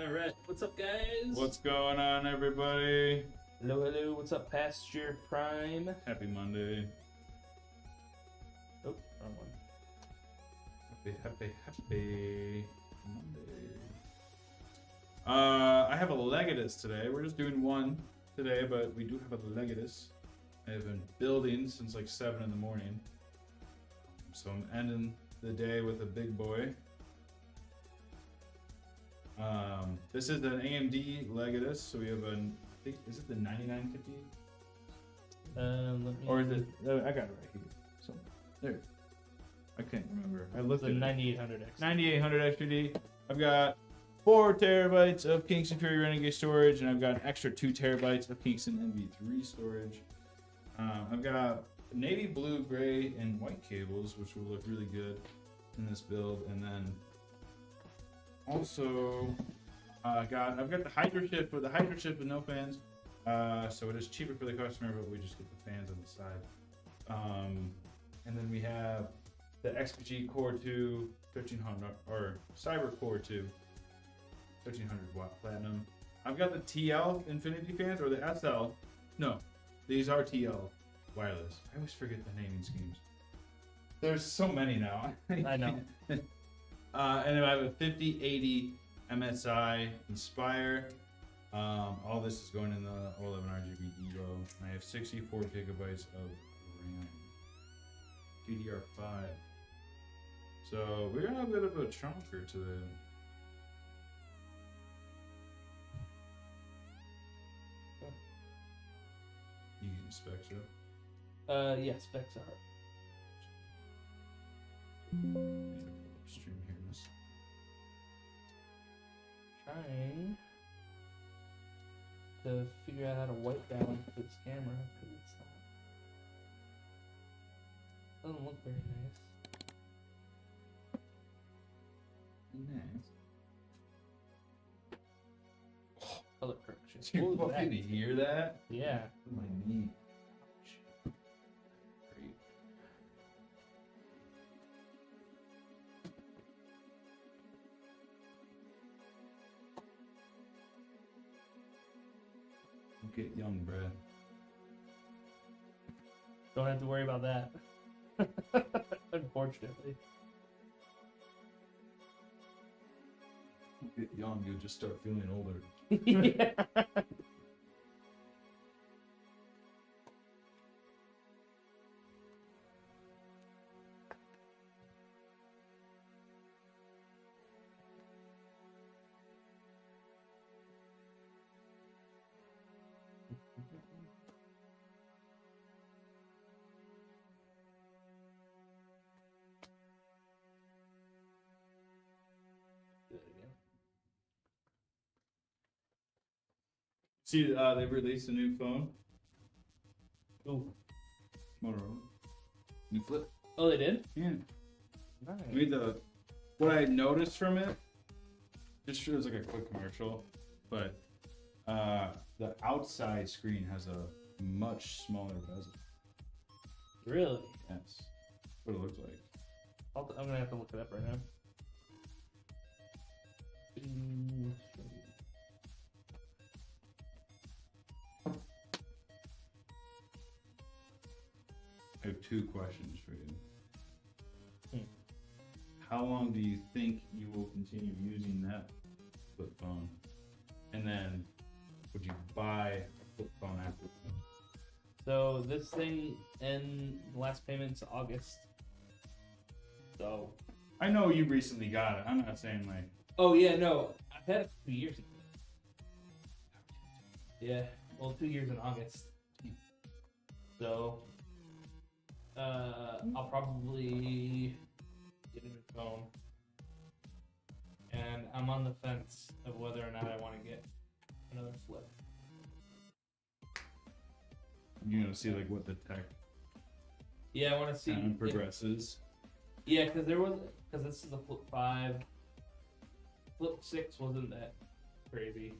Alright, what's up, guys? What's going on, everybody? Hello, hello, what's up, Pasture Prime? Happy Monday. Oh, wrong one. Happy Monday. I have a Legatus today. We're just doing one today, but we do have a Legatus. I have been building since like 7 in the morning. So I'm ending the day with a big boy. This is an AMD Legatus, so we have an, I think, is it the 9950? Or is it, I got it right here. So, there. I can't remember. I looked The at it. 9800X. 9800 XDD. I've got 4 terabytes of Kingston Fury Renegade storage, and I've got an extra 2 terabytes of Kingston NV3 storage. I've got navy blue, gray, and white cables, which will look really good in this build. And then also, I've got the Hydra chip with no fans. So it is cheaper for the customer, but we just get the fans on the side. And then we have the XPG Core 2 1300 or Cyber Core 2 1300 watt platinum. I've got the TL Infinity fans or the SL. No, these are TL wireless. I always forget the naming schemes. There's so many now. I know. And then I have a 5080 MSI Inspire. All this is going in the 11 RGB Evo. And I have 64 gigabytes of RAM. DDR5. So we're gonna have a bit of a chunker today. You getting specs up? Yeah, specs are. Stream here in this. Trying to figure out how to wipe balance this camera because it's doesn't look very nice. Nice. Color correction. You What was that? fucking hear that? Yeah. My knee. Great. Get young, Brad. Don't have to worry about that. Unfortunately. Get young, you'll just start feeling older. Yeah. Do it again. See, they released a new phone. Ooh. Motorola. New flip. Oh, they did? Yeah. Nice. I mean, what I noticed from it, just shows like a quick commercial, but the outside screen has a much smaller bezel. Really? Yes. What it looks like. I'm gonna have to look it up right now. I have 2 questions for you. Hmm. How long do you think you will continue using that flip phone? And then, would you buy a flip phone after? So this thing and the last payment's August. So. I know you recently got it. I'm not saying like. Oh yeah, no, I've had it for 2 years ago. Yeah, well, 2 years in August. So, I'll probably get a new phone. And I'm on the fence of whether or not I want to get another flip. You're gonna see like what the tech Yeah, I want to see. kind of progresses. Yeah, because this is a flip 5. Flip 6 wasn't that crazy.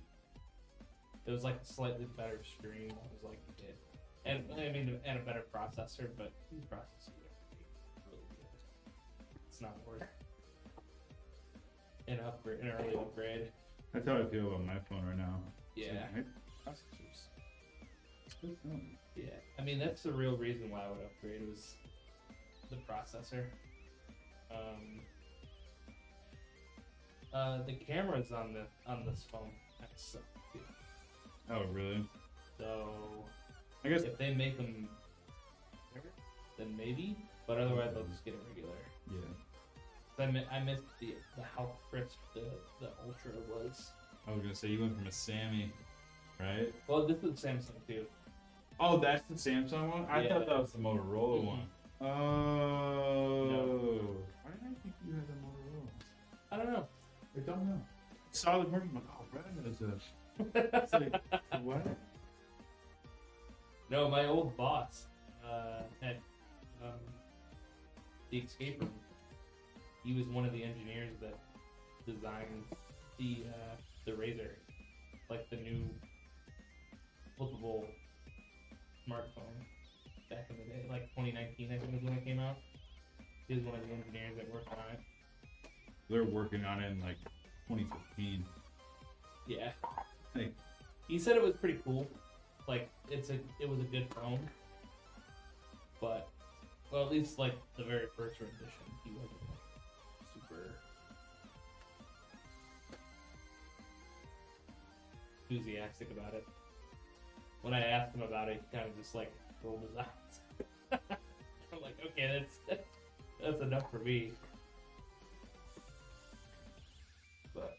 It was like a slightly better screen. That was like it. And I mean, and a better processor, but these processors are really good. It's not worth an early upgrade. That's how I feel about my phone right now. Yeah. Processors. Good phone. Yeah. I mean, that's the real reason why I would upgrade was the processor. The cameras on this phone suck too. Oh really? So I guess. if they make them better, then maybe. But otherwise, they'll just get a regular. Yeah. I missed the how crisp the Ultra was. I was gonna say you went from a Sammy, right? Well, this is Samsung too. Oh, that's the Samsung one. I Yeah. thought that was the Motorola Mhm. one. Oh. No. Why did I think you had the Motorola? I don't know. I don't know. Solid work. I'm like, oh, Brandon is a. It's like, what? No, my old boss at the escape room. He was one of the engineers that designed the Razor, like the new flippable smartphone back in the day, like 2019, I think is when it came out. He was one of the engineers that worked on it. They're working on it in like 2015. Yeah. Hey. He said it was pretty cool. Like it was a good phone. But well, at least like the very first rendition, he wasn't super enthusiastic about it. When I asked him about it, he kind of just like rolled his eyes. I'm like, okay, that's enough for me. But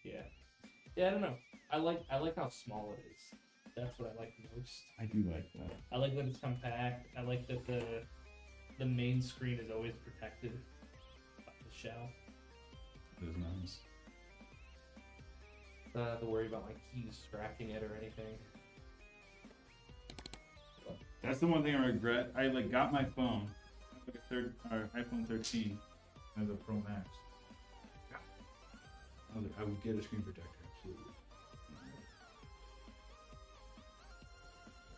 yeah, I don't know. I like how small it is. That's what I like most. I do like that. I like that it's compact. I like that the main screen is always protected by the shell. It is nice. Don't have to worry about my keys scratching it or anything. That's the one thing I regret. I like got my phone, like a iPhone 13, as a Pro Max. I was like, I would get a screen protector, absolutely.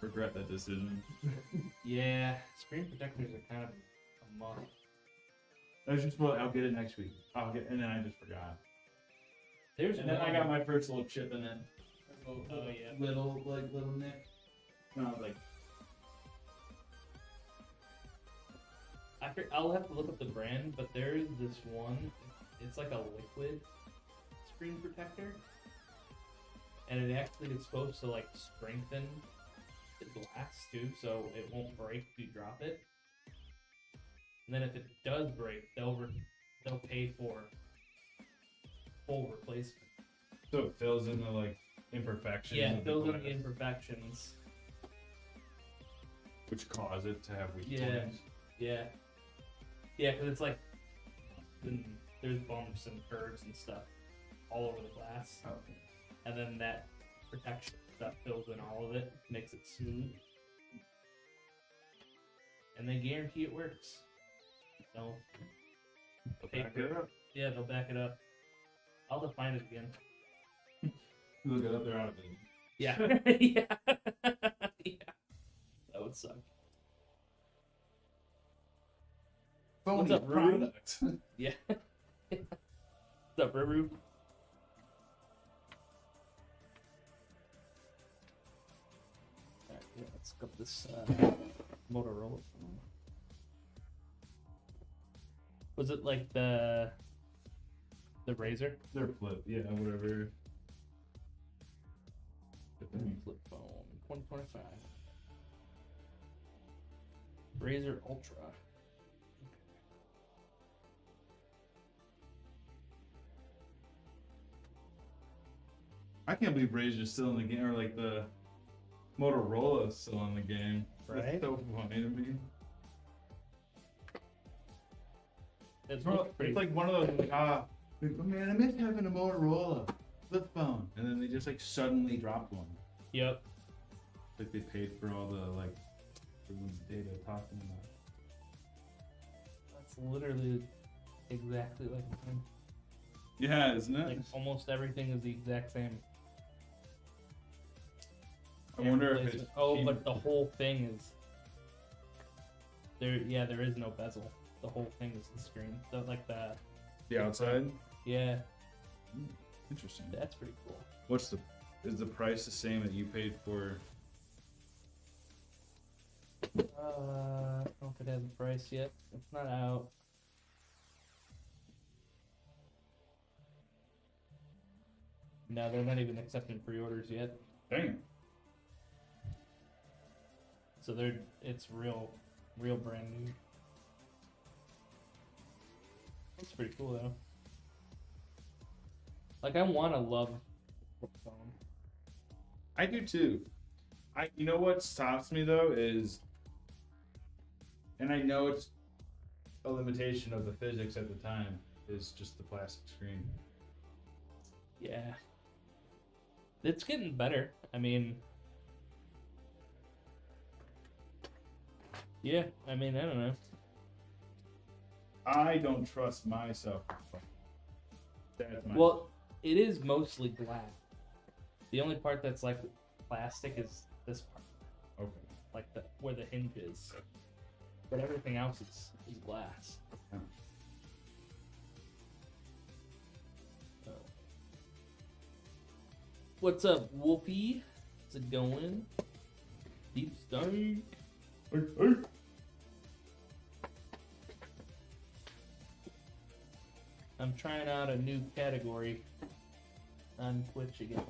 Regret that decision. Yeah, screen protectors are kind of a must. I was just, well, I'll get it next week. And then I just forgot. There's And then I one- got my first little chip in it. Oh yeah. Little nick. And I was like, I'll have to look up the brand, but there's this one. It's like a liquid screen protector, and it actually is supposed to like strengthen the glass too, so it won't break if you drop it. And then if it does break, they'll pay for full replacement. so it fills in the like imperfections. Yeah, of it the fills in glass, the imperfections. which cause it to have weak Yeah. points. Yeah, because it's like there's bumps and curves and stuff all over the glass. Oh. And then that protection stuff fills in all of it, makes it smooth. And they guarantee it works. They'll pay Back for it up. Yeah, they'll back it up. I'll define it again. Look it up there out of it. Yeah. Yeah. Yeah. That would suck. What's up, Ruru? product. Yeah. What's up, Ruru? Alright, yeah, let's look up this Motorola phone. Was it like the Razor? Their flip, yeah, whatever. Flip phone, 2025. Razor Ultra. I can't believe Razer's still in the game, or like the Motorola is still in the game. Right? That's so funny to me. It's It's like one of those like, oh man, I miss having a Motorola flip phone, and then they just like suddenly dropped one. Yep. Like they paid for all the like everyone's data talking about. That's literally exactly like mine. Yeah, isn't it? Like almost everything is the exact same. I wonder if it's but the whole thing is there. Yeah, there is no bezel. The whole thing is the screen. So like the outside. Yeah, Interesting. that's pretty cool. Is the price the same that you paid for? I don't know if it has a price yet. It's not out. No, they're not even accepting pre-orders yet. Dang. So it's real brand new. That's pretty cool though. Like I want to love flip phone. I do too. You know what stops me though is, and I know it's a limitation of the physics at the time, is just the plastic screen. Yeah. It's getting better. I mean, yeah, I mean, I don't know. I don't trust myself. Well, it is mostly glass. The only part that's like plastic is this part. Okay. Like where the hinge is. But everything else is glass. Yeah. So. What's up, Wolfie? How's it going? Deep Stank. Hey. I'm trying out a new category on Twitch again.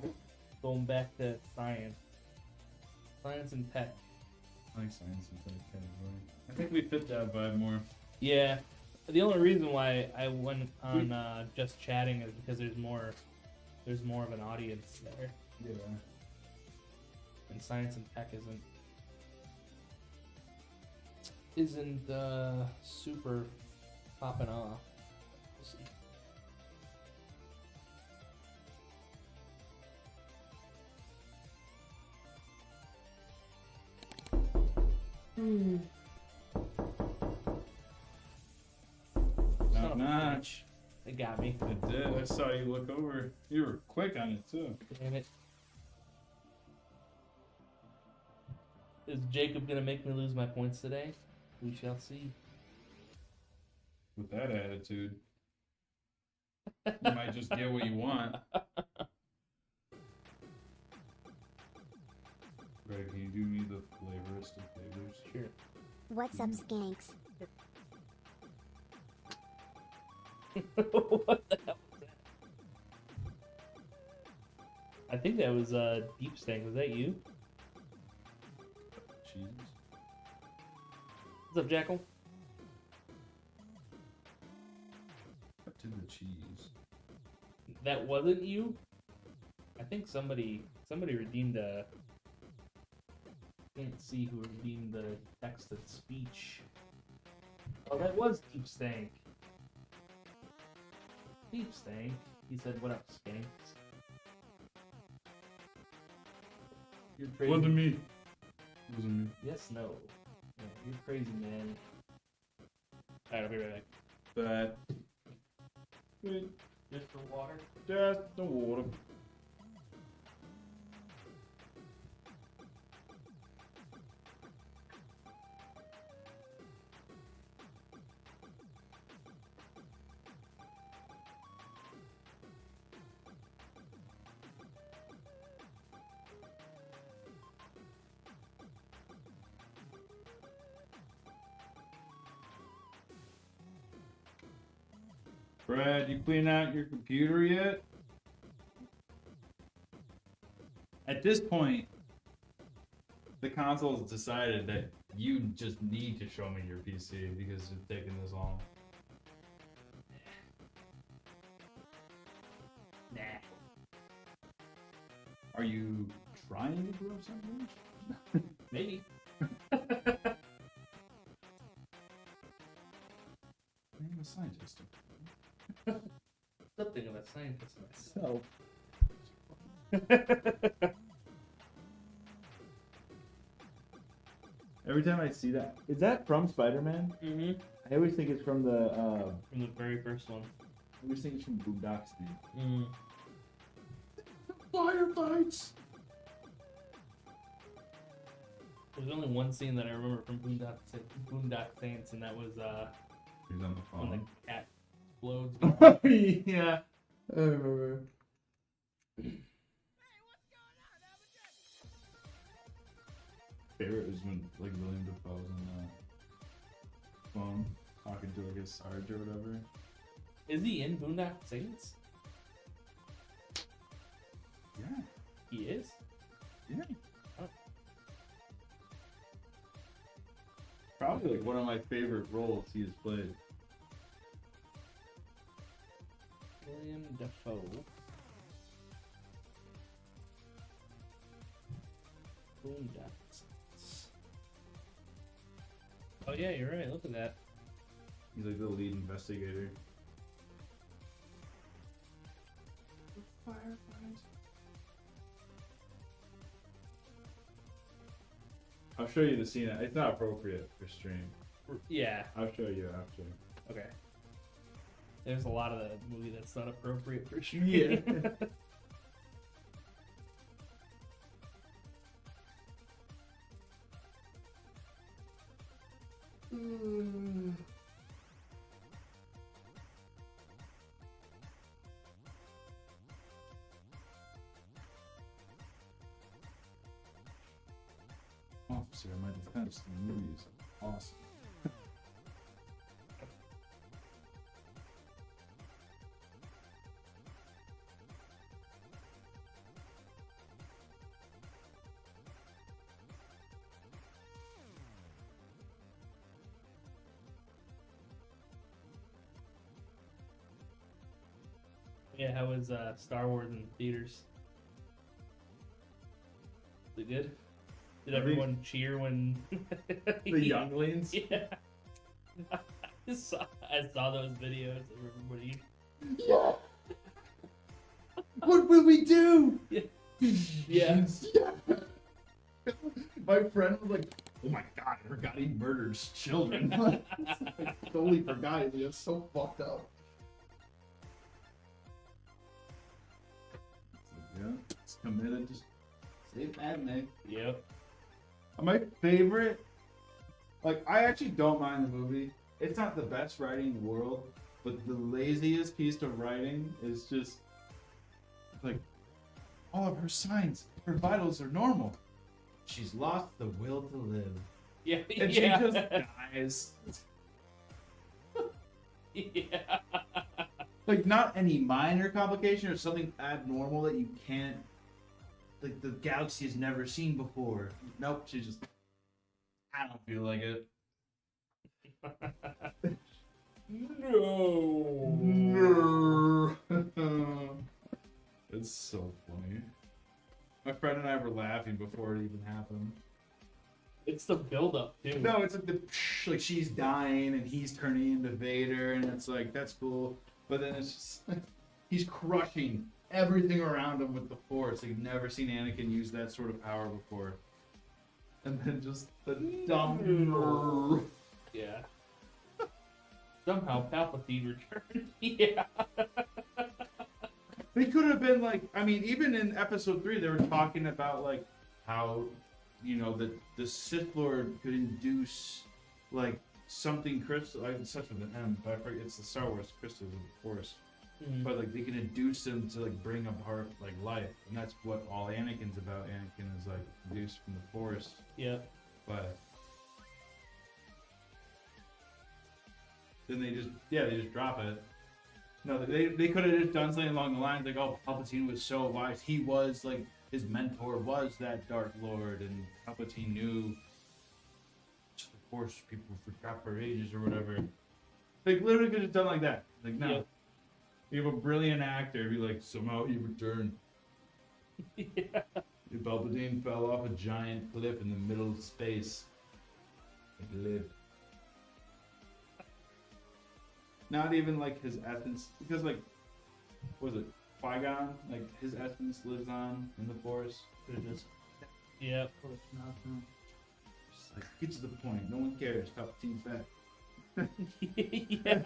Going back to science. Science and tech. I like science and tech category. I think we fit that vibe more. Yeah. The only reason why I went on just chatting is because there's more of an audience there. Yeah. And science and tech isn't super popping off. We'll see. Top notch. It got me. It did. I saw you look over. You were quick on it too. Damn it. Is Jacob gonna make me lose my points today? We shall see. With that attitude, you might just get what you want. Greg, can you do me the flavorist of flavors? Sure. What's up, skanks? What the hell was that? I think that was Deep Stank. Was that you? Cheese. What's up, Jackal? Up to the cheese. That wasn't you? I think somebody redeemed a... Can't see who redeemed the text to speech. Oh, that was Deep Stank. Deep Stank. He said, "What up, skanks?" You're crazy. Wasn't me. Wasn't me. Yes, no. Yeah, you're crazy, man. Alright, I'll be right back. But Just for water. just the water. Brad, you clean out your computer yet? At this point, the console has decided that you just need to show me your PC because it's taking this long. Nah. Are you trying to grow something? Maybe. I'm a scientist. Something of a scientist myself. Every time I see that, is that from Spider-Man? Mm-hmm. I always think it's from the. From the very first one. I always think it's from Boondocks. Mm. Firefights. There's only one scene that I remember from Boondock Saints, and that was He's on the when the phone. cat explodes. Yeah, I remember. Favorite is when like William Dafoe's on the phone talking to like his Sarge or whatever. Is he in Boondock Saints? Yeah, He is? yeah. Oh. Probably like one of my favorite roles he has played. William Dafoe. Boondock Saints. Oh yeah, you're right. Look at that. He's like the lead investigator. Fireflies. I'll show you the scene. It's not appropriate for stream. Yeah. I'll show you after. Okay. There's a lot of the movie that's not appropriate for sure. Yeah. Officer, my defense in the movie is awesome. Yeah, how was Star Wars in theaters? Was it good? Did everyone cheer when The younglings? Yeah. I saw those videos of everybody. Yeah. What will we do? Yeah. Yeah. Yeah. My friend was like, "Oh my god, I forgot he murders children." I totally forgot it. It's so fucked up. Yeah, it's committed to save Padme. Yep. My favorite, like, I actually don't mind the movie. It's not the best writing in the world, but the laziest piece of writing is just like all of her signs, her vitals are normal. She's lost the will to live, Yeah. and Yeah. she just dies. Yeah. Like, not any minor complication or something abnormal that you can't, like, the galaxy has never seen before. Nope, she just, I don't feel like it. No. No. It's so funny. My friend and I were laughing before it even happened. It's the build-up too. No, it's like like she's dying and he's turning into Vader, and it's like, that's cool. But then it's just he's crushing everything around him with the Force. Like, you've never seen Anakin use that sort of power before. And then just the dumb. Yeah. Somehow Palpatine returned. Yeah. They could have been like, I mean, even in episode 3, they were talking about like how, you know, the Sith Lord could induce like something crystal. It's such with an M, but I forget, it's the Star Wars crystals of the Force. Mhm. But like they can induce them to like bring apart like life, and that's what all Anakin's about. Anakin is like induced from the Force, Yeah. but then they just drop it. No, they could have just done something along the lines like, oh, Palpatine was so wise. He was like, his mentor was that Dark Lord, and Palpatine knew the Force people forgot for ages or whatever. They literally could have done like that. Like, no. Yep. You have a brilliant actor be like, somehow he returned. Yeah. Palpatine fell off a giant cliff in the middle of space. He lived. Not even like his essence, because like, what was it, Qui-Gon? Like his essence lives on in the Force. They're just, yeah. Just like get to the point. No one cares. Palpatine's back. Yeah.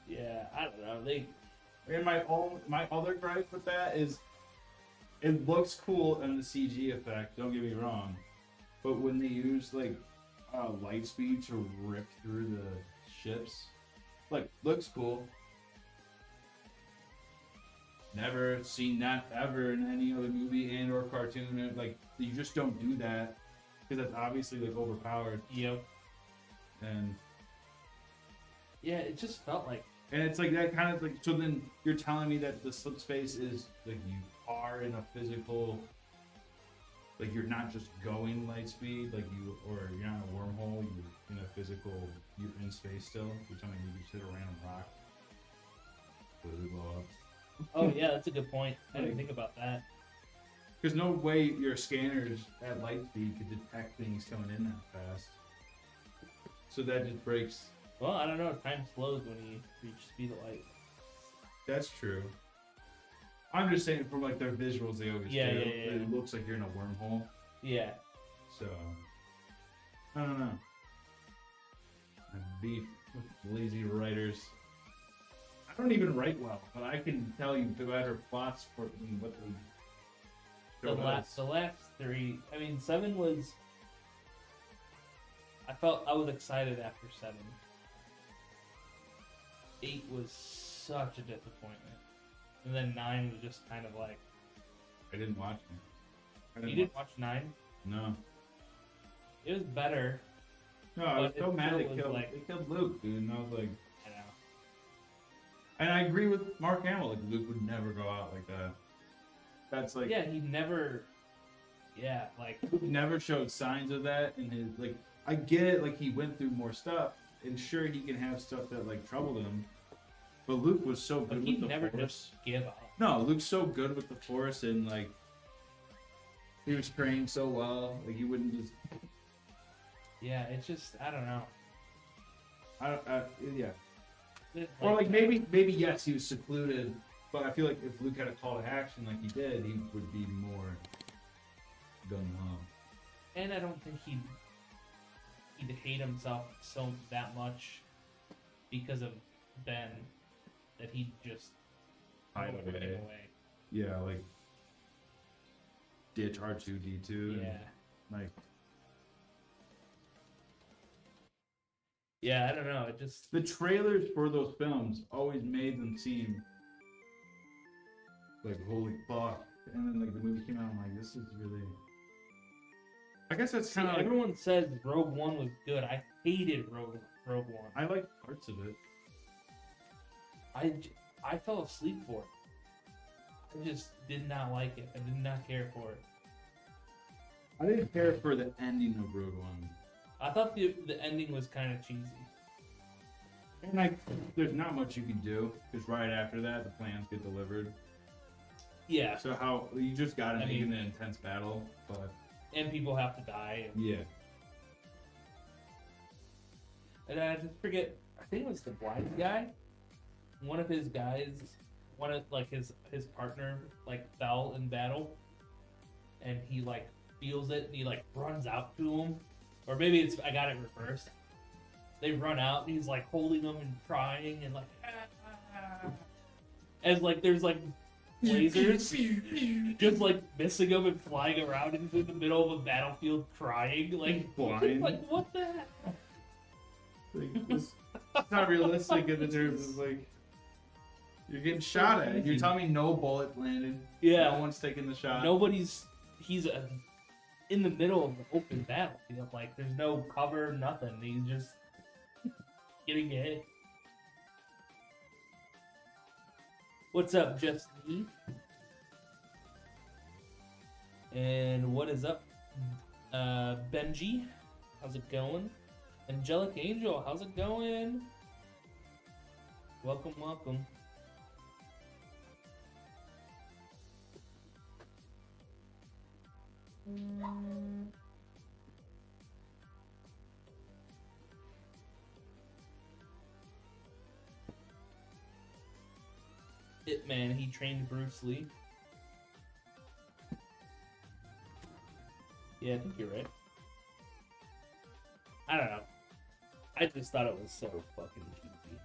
Yeah, I don't know. And my other gripe with that is, it looks cool in the CG effect. Don't get me wrong, but when they use like light speed to rip through the ships, like looks cool. Never seen that ever in any other movie and or cartoon. Like you just don't do that because that's obviously like overpowered. Yep. And yeah, it just felt like. And it's like that kind of like, so then you're telling me that the slip space is like you are in a physical, like you're not just going light speed, like you, or you're not in a wormhole, you're in a physical, you're in space still. You're telling me you just hit a random rock, will it blow up? Oh yeah, that's a good point. I didn't think about that. Because no way your scanners at light speed could detect things coming in that fast. So that just breaks. Well, I don't know. Time slows when you reach speed of light. That's true. I'm just saying from like their visuals, they always do. Yeah. It looks like you're in a wormhole. Yeah. So I don't know. I beef with lazy writers. I don't even write well, but I can tell you better plots for what The last three. I mean, 7 was. I felt I was excited after 7. 8 was such a disappointment, and then 9 was just kind of like. I didn't watch it. You didn't watch 9? No. It was better. No, I was But so it mad still they was killed, like- they killed Luke, dude, and I was like, I know. and I agree with Mark Hamill, like Luke would never go out like that. That's like, Yeah, he never. Yeah, like. Luke never showed signs of that in his, like, I get it, like he went through more stuff, and sure he can have stuff that like troubled him, but Luke was so But good he with the never Force. just give up. No, Luke's so good with the Force, and like he was trained so well, like he wouldn't just. Yeah, it's just I don't know. Yeah. It, Or like maybe yes, he was secluded, but I feel like if Luke had a call to action like he did, he would be more gung ho. And I don't think he'd hate himself that much because of Ben that he'd just Hide throw everything away. away. Yeah, like ditch R2D2. Yeah. Like Yeah, I don't know. It just the trailers for those films always made them seem like holy fuck, and then like the movie came out, I'm like, this is really. I guess that's see, kind of like, everyone says Rogue One was good. I hated Rogue One. I like parts of it. I fell asleep for it. I just did not like it. I did not care for it. I didn't care for the ending of Rogue One. I thought the ending was kind of cheesy. And like, there's not much you can do because right after that, the plans get delivered. Yeah, So how you just got to I make mean- an intense battle, but and people have to die. yeah, And I just forget. I think it was the blind guy. One of his guys, like his partner, like fell in battle, and he like feels it, and he like runs out to him, or maybe it's I got it reversed. They run out, and he's like holding them and crying, and like, as like there's like lasers just like missing him and flying around into the middle of a battlefield, crying like Blind. like what the heck? like, it's not realistic in the terms of like you're getting shot at. You're telling me no bullet landed. Yeah. No one's taking the shot. He's in the middle of the open battlefield. Like, there's no cover, nothing. He's just getting hit. What's up, Just Me? And what is up, Benji? How's it going? Angelic Angel, how's it going? Welcome, welcome. Ip Man, he trained Bruce Lee. Yeah, I think you're right. I don't know. I just thought it was so fucking cheesy.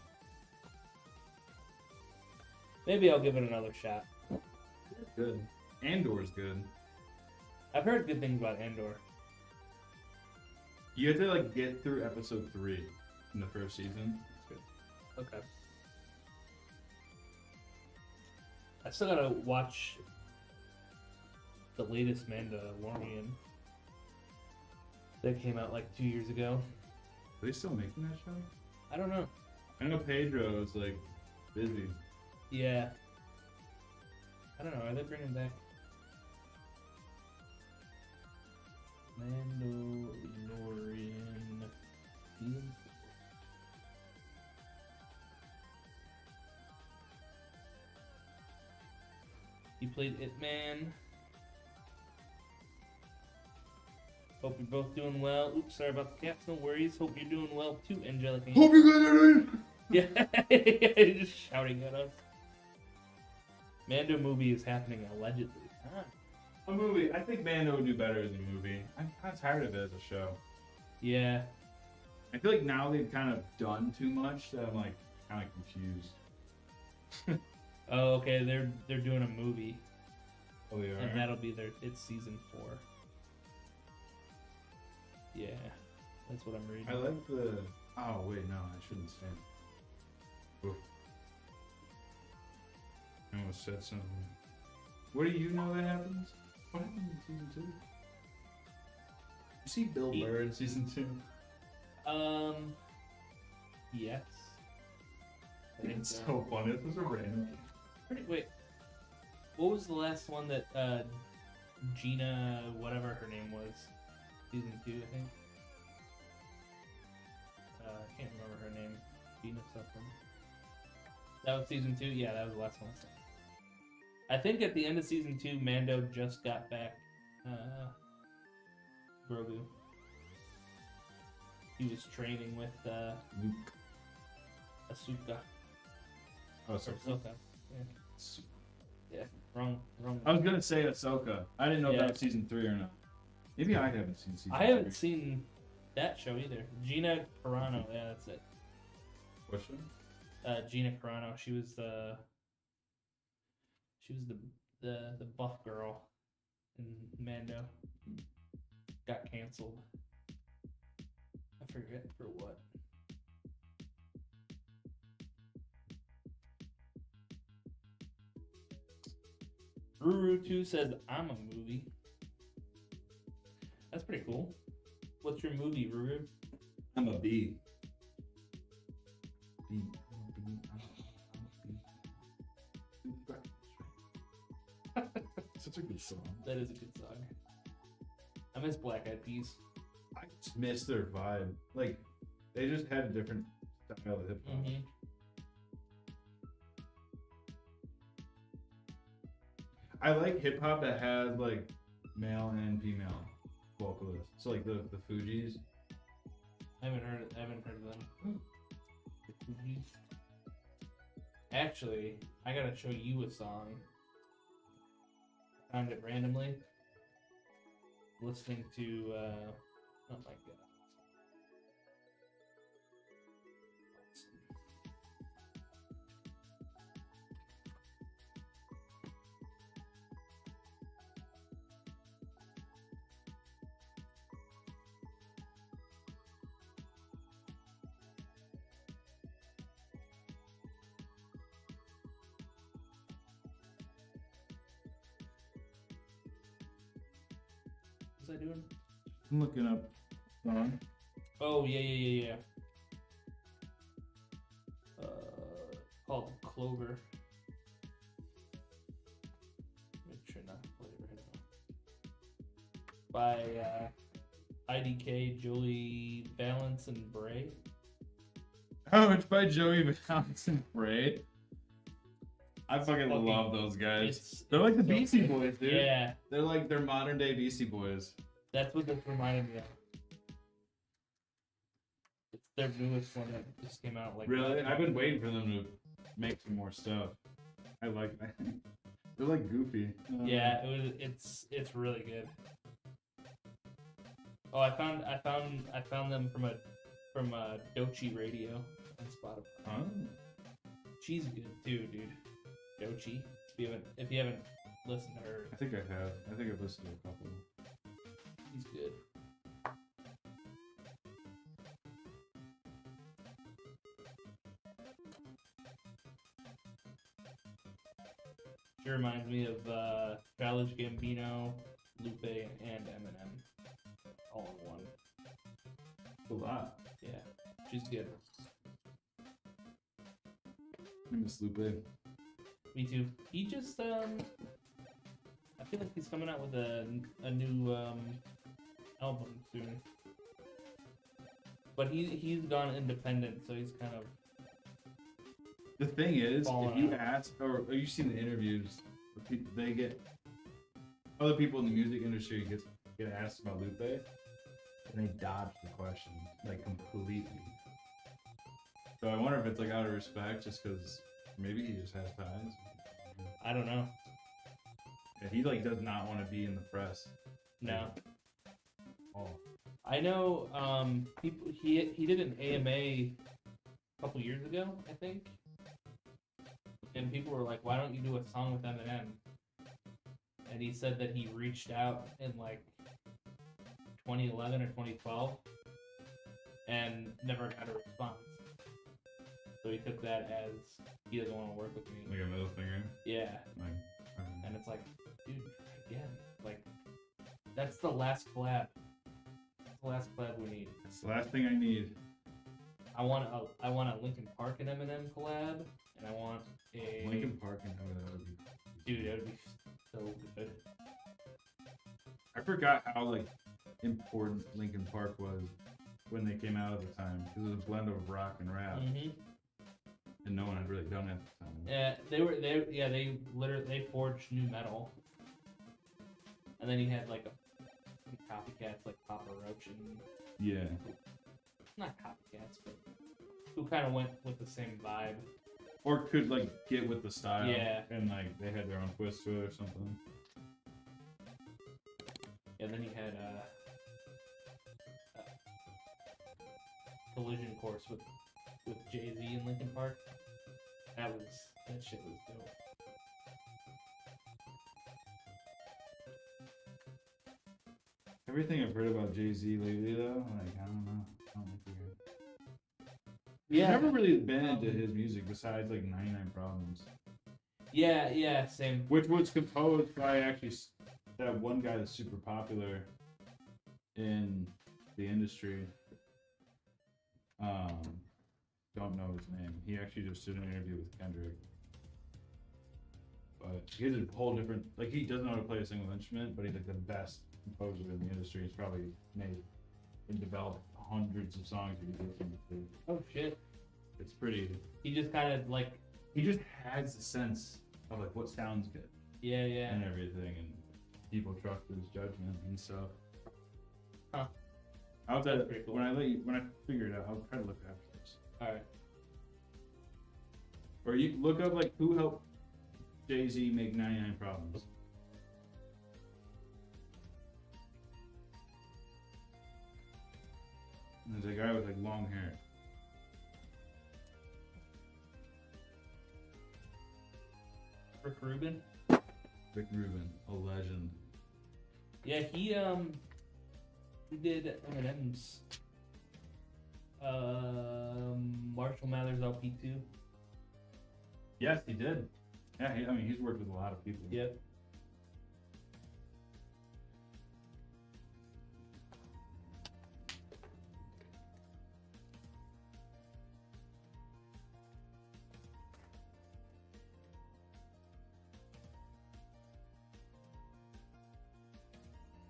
Maybe I'll give it another shot. It's good. Andor's good. I've heard good things about Andor. You have to like get through episode 3 in the first season. It's good. Okay. I still gotta watch the latest Mandalorian that came out like 2 years ago. Are they still making that show? I don't know. I know Pedro is like busy. Yeah. I don't know. Are they bringing back Mandalorian season 4? He played Ip Man. Hope you're both doing well. Oops, sorry about the cats. No worries. Hope you're doing well too, Angelica. Hope you guys are doing. Yeah, just shouting at us. Mando movie is happening allegedly. Ah. A movie. I think Mando would do better as a movie. I'm kind of tired of it as a show. Yeah. I feel like now they've kind of done too much that I'm like kind of confused. Oh, okay. They're doing a movie, Oh, they are. and that'll be it's season 4. Yeah, that's what I'm reading. I like the. Oh wait, no, I shouldn't say it. Oof. I almost said something. What do you know that happens? What happens in season 2? You see Bill Burr in season 2? Yes. I think It's so funny. This is a random. Wait, what was the last one that Gina, whatever her name was, season 2, I think. I can't remember her name. Gina something. That was season 2. Yeah, that was the last one. I think at the end of season 2, Mando just got back Grogu. He was training with Luke. Ahsoka. Oh, Or so Ahsoka. Yeah, wrong. I was gonna say Ahsoka. I didn't know if Yeah. that was season 3 or not. Maybe I haven't seen season 3. I haven't seen that show either. Gina Carano, yeah, that's it. What show? Gina Carano, she was the buff girl in Mando. Got canceled. I forget for what. Ruru2 says, I'm a movie. That's pretty cool. What's your movie, Ruru? I'm a bee. Bee. Such a good song. That is a good song. I miss Black Eyed Peas. I just miss their vibe. Like, they just had a different style of hip hop. Mm-hmm. I like hip hop that has like male and female vocalists. So like the Fugees. I haven't heard of them. The Fugees. Actually, I gotta show you a song. Found it randomly. Listening to oh my god. What's I doing? I'm looking up song. Oh yeah. Called Clover. Make sure not to play it right now. By IDK, Joey Balance, and Bray. Oh, it's by Joey Balance and Braid. I fucking love those guys. They're like the Beastie Boys, dude. Yeah. They're modern day Beastie Boys. That's what this reminded me of. It's their newest one that just came out. Like Really? I've been waiting for them to make some more stuff. I like that. They're like goofy. Yeah, it's really good. Oh, I found them from a Dochi Radio on Spotify. Huh? She's good too, dude. Dochi. If you haven't listened to her, I think I have. I think I've listened to a couple. she's good. She reminds me of Childish Gambino, Lupe, and Eminem, all in one. A lot. Yeah, she's good. I miss Lupe. Me too. He just I feel like he's coming out with a new album soon. But he's gone independent, so he's kind of The thing is, falling if you out. ask, or you've seen the interviews, they get other people in the music industry get asked about Lupe, and they dodge the question like completely. So I wonder if it's like out of respect, just because maybe he just has ties. I don't know. Yeah, he like does not want to be in the press. No. Oh, I know people he did an AMA a couple years ago, I think. And people were like, "Why don't you do a song with Eminem?" And he said that he reached out in like 2011 or 2012 and never got a response. So he took that as he doesn't want to work with me. like a middle finger. Yeah. Like, And it's like, dude, try again. Like, that's the last collab. That's the last collab we need. it's the last thing I need. I want a Linkin Park and Eminem collab, and I want a Linkin Park and that would be. dude. That would be so good. I forgot how like important Linkin Park was when they came out at the time, because it was a blend of rock and rap, Mm-hmm. and no one had really done it at the time. Yeah, they literally forged new metal, and then you had like copycats like Papa Roach and Yeah. not copycats, but who kind of went with the same vibe. Or could like get with the style. Yeah. And like they had their own twist to it or something. And then you had Collision Course with Jay-Z and Linkin Park. That shit was dope. Everything I've heard about Jay-Z lately though, like I don't know. I don't think Yeah. I've never really been into his music besides like 99 Problems. Yeah, same. Which was composed by actually that one guy that's super popular in the industry. Don't know his name. He actually just did an interview with Kendrick. But he has a whole different, like he doesn't know how to play a single instrument, but he's like the best composer in the industry. He's probably made and developed hundreds of songs you can listen to. Oh shit. It's pretty, He just kind of like he just has the sense of like what sounds good yeah. and everything, and people trust his judgment and stuff. Huh. I'll That's that pretty cool. when I figure it out, I'll try to look after this. All right. Or you look up like who helped Jay-Z make 99 Problems. And there's a guy with like long hair. Rick Rubin. Rick Rubin, a legend. Yeah, he did Eminem's Marshall Mathers LP 2. Yes, he did. Yeah, I mean he's worked with a lot of people. Yep.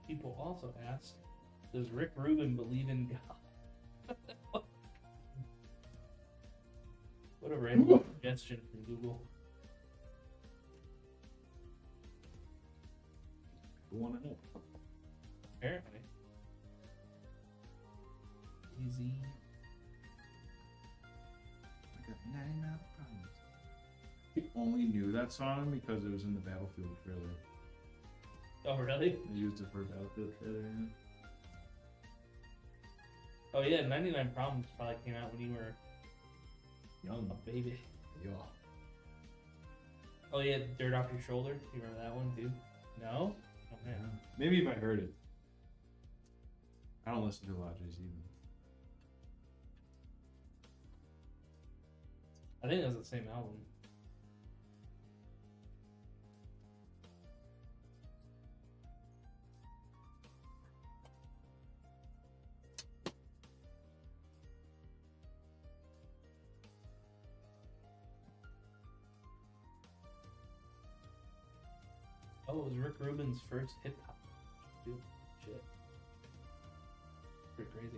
People also ask, does Rick Rubin believe in God? What a random suggestion from Google. You want to know? Apparently. Easy. I got 99 Problems. only knew that song because it was in the Battlefield trailer. Oh, really? They used it for a Battlefield trailer. Yeah. Oh, yeah, 99 Problems probably came out when you were young, a baby. Yeah. Oh, yeah, Dirt Off Your Shoulder. You remember that one, too? No? Oh, man. Maybe if I heard it. I don't listen to a lot of Jay-Z. I think that's the same album. Oh, it was Rick Rubin's first hip hop. Dude, shit. Pretty crazy.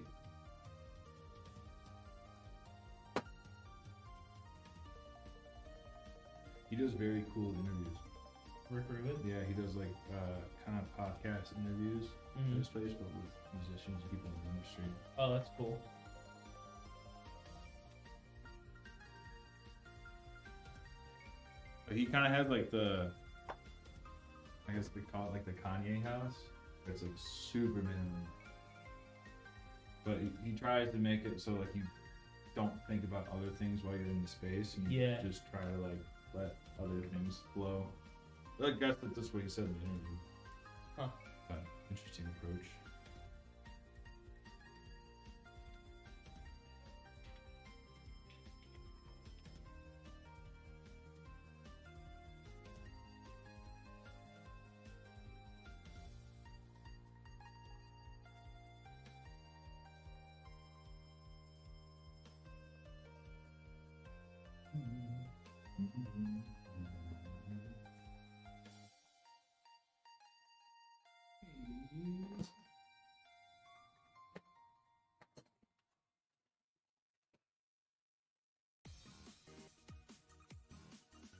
He does very cool interviews. Rick Rubin? Yeah, he does like kind of podcast interviews Mhm. in his place, but with musicians and people in the industry. Oh, that's cool. But he kind of has like the, I guess we call it like the Kanye house. It's like super minimal. But he tries to make it so like you don't think about other things while you're in the space, and you Yeah. just try to like let other things flow. I guess that's what he said in the interview. Huh. But interesting approach.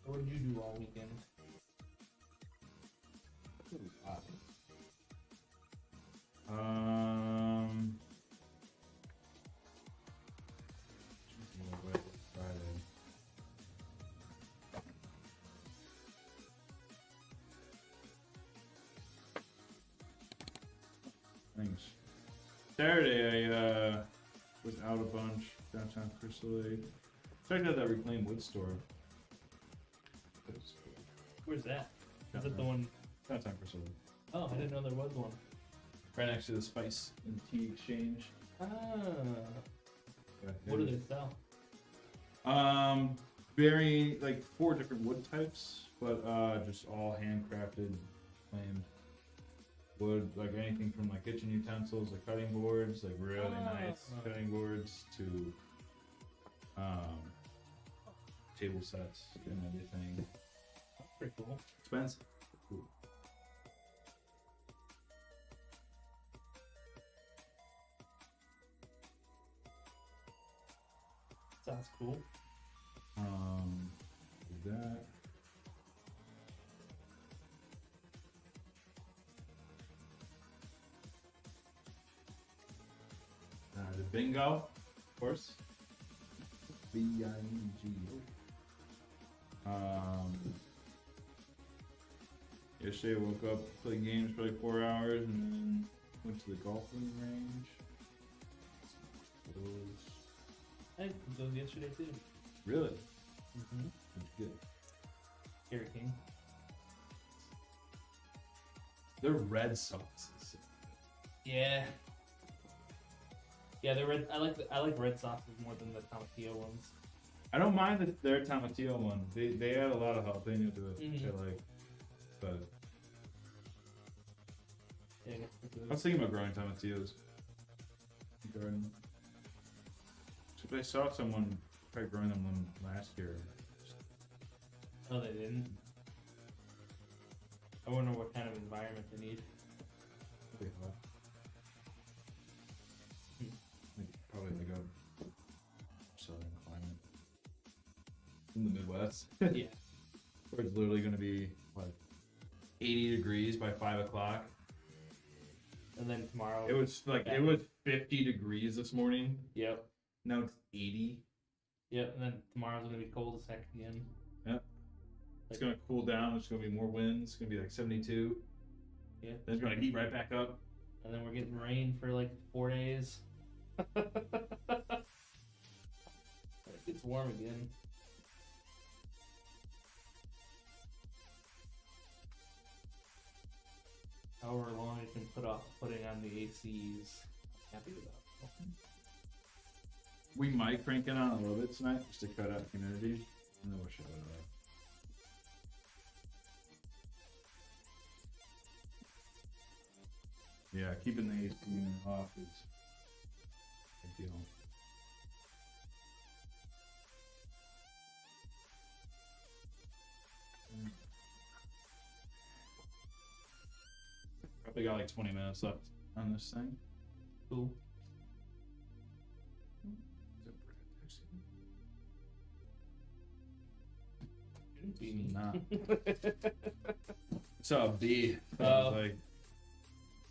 What did you do all weekend? Friday. Thanks. Saturday, I was out a bunch downtown Crystal Lake. Checked out that reclaimed wood store. That was cool. Where's that? Is it the one? Downtown Crystal Lake. Oh, I didn't know there was one. Right next to the Spice and Tea Exchange. Ah. Yeah, What do they sell? Very like 4 different wood types, but just all handcrafted, claimed wood. Like anything from like kitchen utensils, like cutting boards, like really nice cutting boards, to table sets and everything. That's pretty cool. Expensive. Cool. Sounds cool. Do that. The bingo, of course. B-I-N-G-O. Yesterday I woke up, played games for like 4 hours, and then went to the golfing range. I had those yesterday too. Really? Mm-hmm. That's good. Gary King. They're Red Soxes. Yeah. Yeah, the red. I like Red Soxes more than the Tomatillo ones. I don't mind their Tomatillo one. They add a lot of jalapeno to it, which I like. But Yeah, I was thinking about growing tomatillos. Garden. So I saw someone try growing them one last year. Oh, they didn't. I wonder what kind of environment they need. Pretty hot. Like, probably like a southern climate. In the Midwest. Yeah. Where it's literally going to be, what, 80 degrees by 5 o'clock. And then tomorrow. It was like, it was 50 degrees this morning. Yep. Now it's 80. Yep. And then tomorrow's gonna be cold as heck again. Yep. It's gonna cool down. There's gonna be more winds. It's gonna be like 72. Yeah. Then it's gonna heat right back up. And then we're getting rain for like 4 days. It gets warm again. However long it can put off putting on the ACs, I'm happy with that. We might crank it on a little bit tonight just to cut out humidity, and then we'll shut it off. Yeah, keeping the AC unit off is a deal. Probably got like 20 minutes left on this thing. Cool. Be me. Nah. Saw a bee. I was like,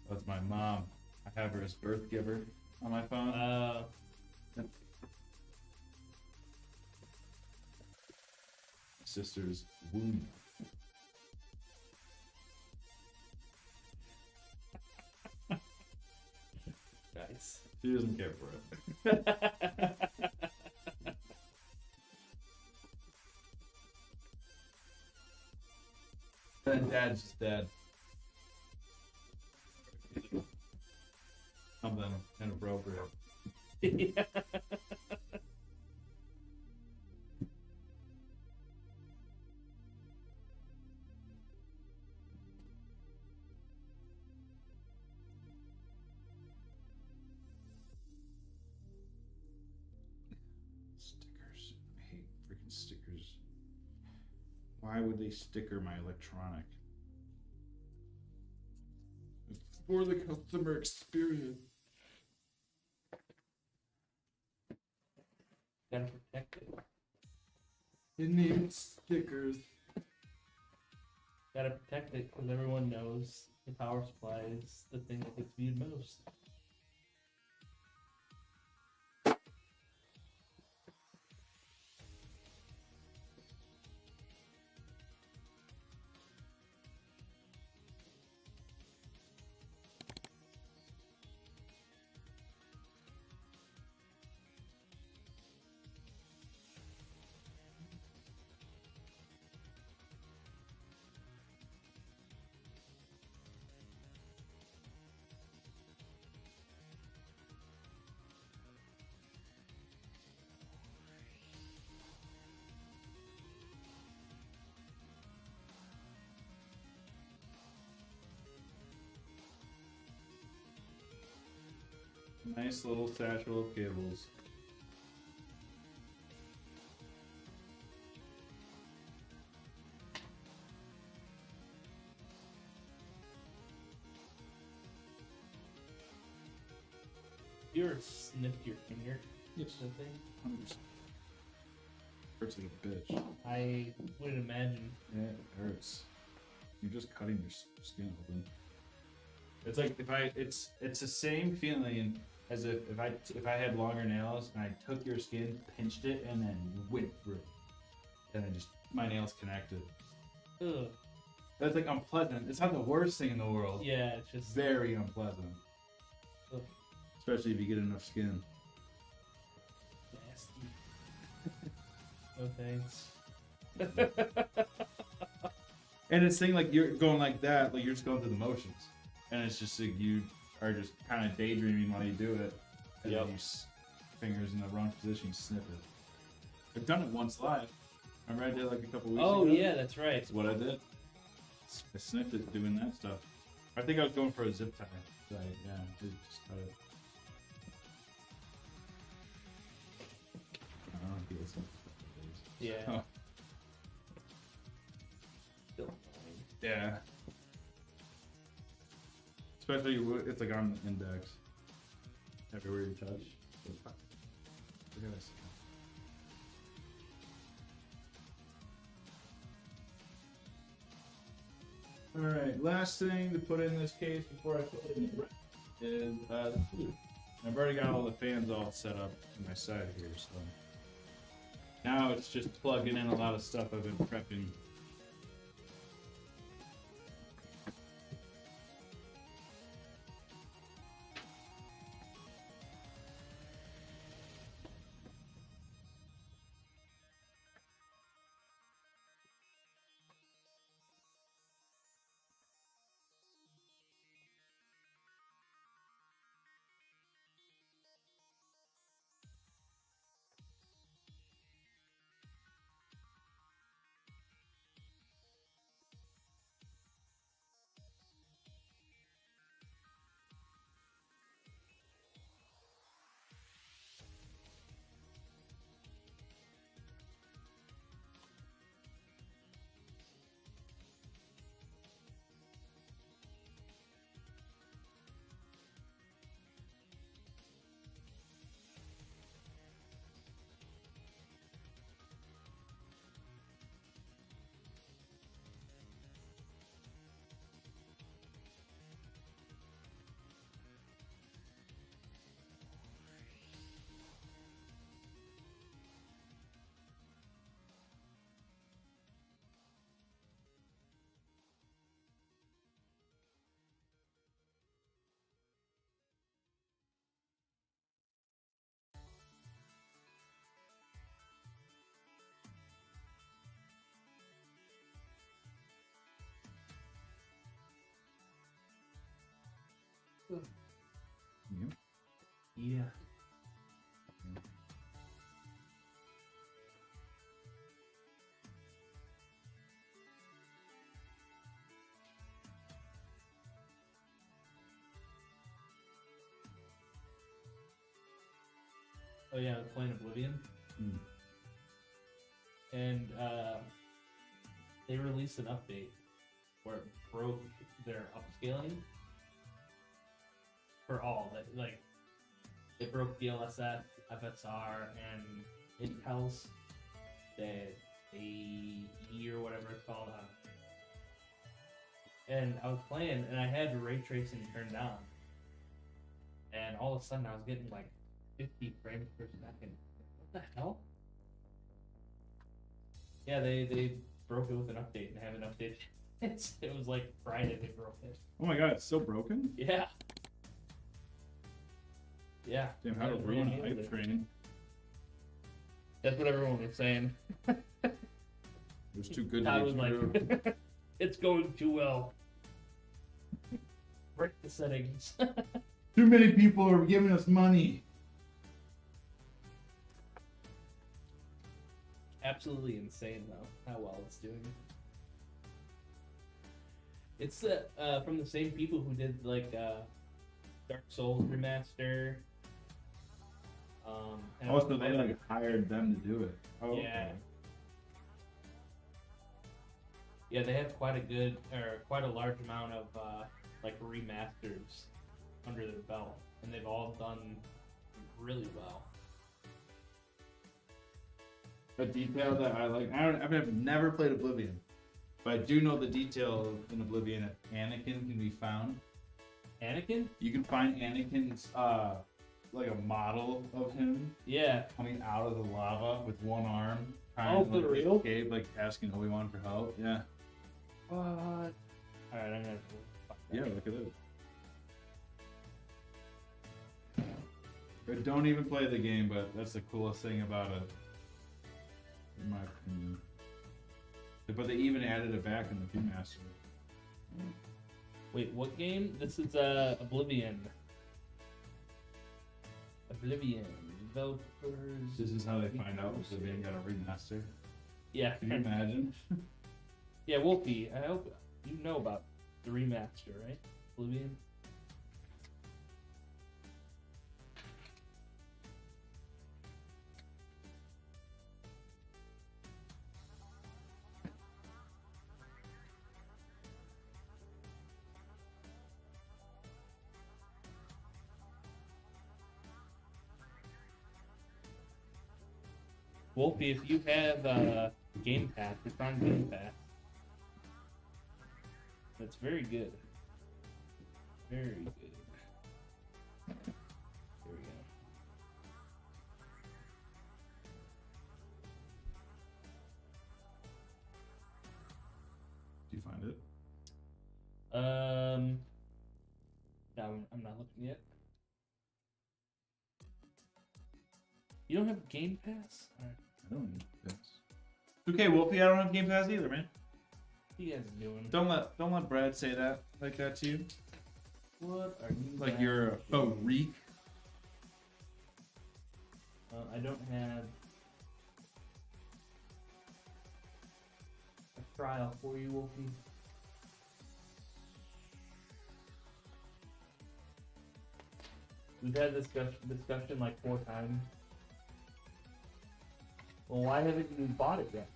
that's my mom. I have her as birth giver on my phone. Sister's womb. Nice. She doesn't care for it. And dad's just dad. Something inappropriate. Yeah. Stickers. I hate freaking stickers. Why would they sticker my electronic? It's for the customer experience. Gotta protect it. It needs stickers. Gotta protect it because everyone knows the power supply is the thing that gets viewed most. Nice little satchel of cables. You ever snipped your finger? Yes. The thing? 100%. Hurts like a bitch. I would imagine. Yeah, it hurts. You're just cutting your skin open. It's like it's the same feeling as if I had longer nails and I took your skin, pinched it, and then went through it. And then just my nails connected. Ugh. That's like unpleasant. It's not the worst thing in the world. Yeah, it's just Very unpleasant. ugh, Especially if you get enough skin. nasty. No thanks. And it's thing like you're going like that, like you're just going through the motions. And it's just like you are just kind of daydreaming while you do it. And Yep. then you fingers in the wrong position, you snip it. I've done it once live. Remember I did it like a couple weeks ago? Oh yeah, that's right. That's what I did. I snipped it doing that stuff. I think I was going for a zip tie. So yeah, I did just cut it. I don't know if you listen to Yeah. Oh. Still fine. Yeah. Especially it's like on the index. Everywhere you touch. Look at this. Alright, last thing to put in this case before I put it in the is the food. I've already got all the fans all set up on my side here, so now it's just plugging in a lot of stuff I've been prepping You? Yeah. Oh yeah, I was playing Oblivion, and they released an update where it broke their upscaling for all that. Like, it broke DLSS, FSR, and Intel's the AE or whatever it's called. And I was playing, and I had ray tracing turned on, and all of a sudden I was getting like 50 frames per second. What the hell? Yeah, they broke it with an update and haven't updated it. It was like Friday they broke it. Oh my god, it's still broken? Yeah. Yeah. Damn, how to ruin a hype train. That's what everyone was saying. It was too good Todd to was be true. like, it's going too well. Break the settings. Too many people are giving us money. Absolutely insane though, how well it's doing. It's from the same people who did like Dark Souls remaster. And Also, they like hired them to do it. Oh, yeah. okay. Yeah, they have quite a large amount of like remasters under their belt, and they've all done really well. A detail that I like. I've never played Oblivion, but I do know the detail in Oblivion that Anakin can be found. Anakin? You can find Anakin's like a model of him. Yeah. Coming out of the lava with one arm. Oh, for to real? escape, like asking Obi-Wan for help. Yeah. What? Alright, I'm gonna. Yeah, look at it. But don't even play the game, but that's the coolest thing about it. In my opinion. But they even added it back in the remaster. Wait, what game? This is Oblivion. Oblivion. Developers. This is how they find out Oblivion got a remaster. Yeah. Can you imagine? Yeah, Wolfie, I hope you know about the remaster, right? Oblivion? Wolfie, if you have Game Pass, it's on Game Pass. That's very good. Very good. Here we go. Do you find it? No, I'm not looking yet. You don't have Game Pass? Alright. I don't need this. Okay, Wolfie, I don't have Game Pass either, man. What are you guys doing? Don't let Brad say that like that to you. What are you Like guys you're a doing? freak. I don't have a trial for you, Wolfie. We've had this discussion like 4 times. Well, why haven't you bought it yet?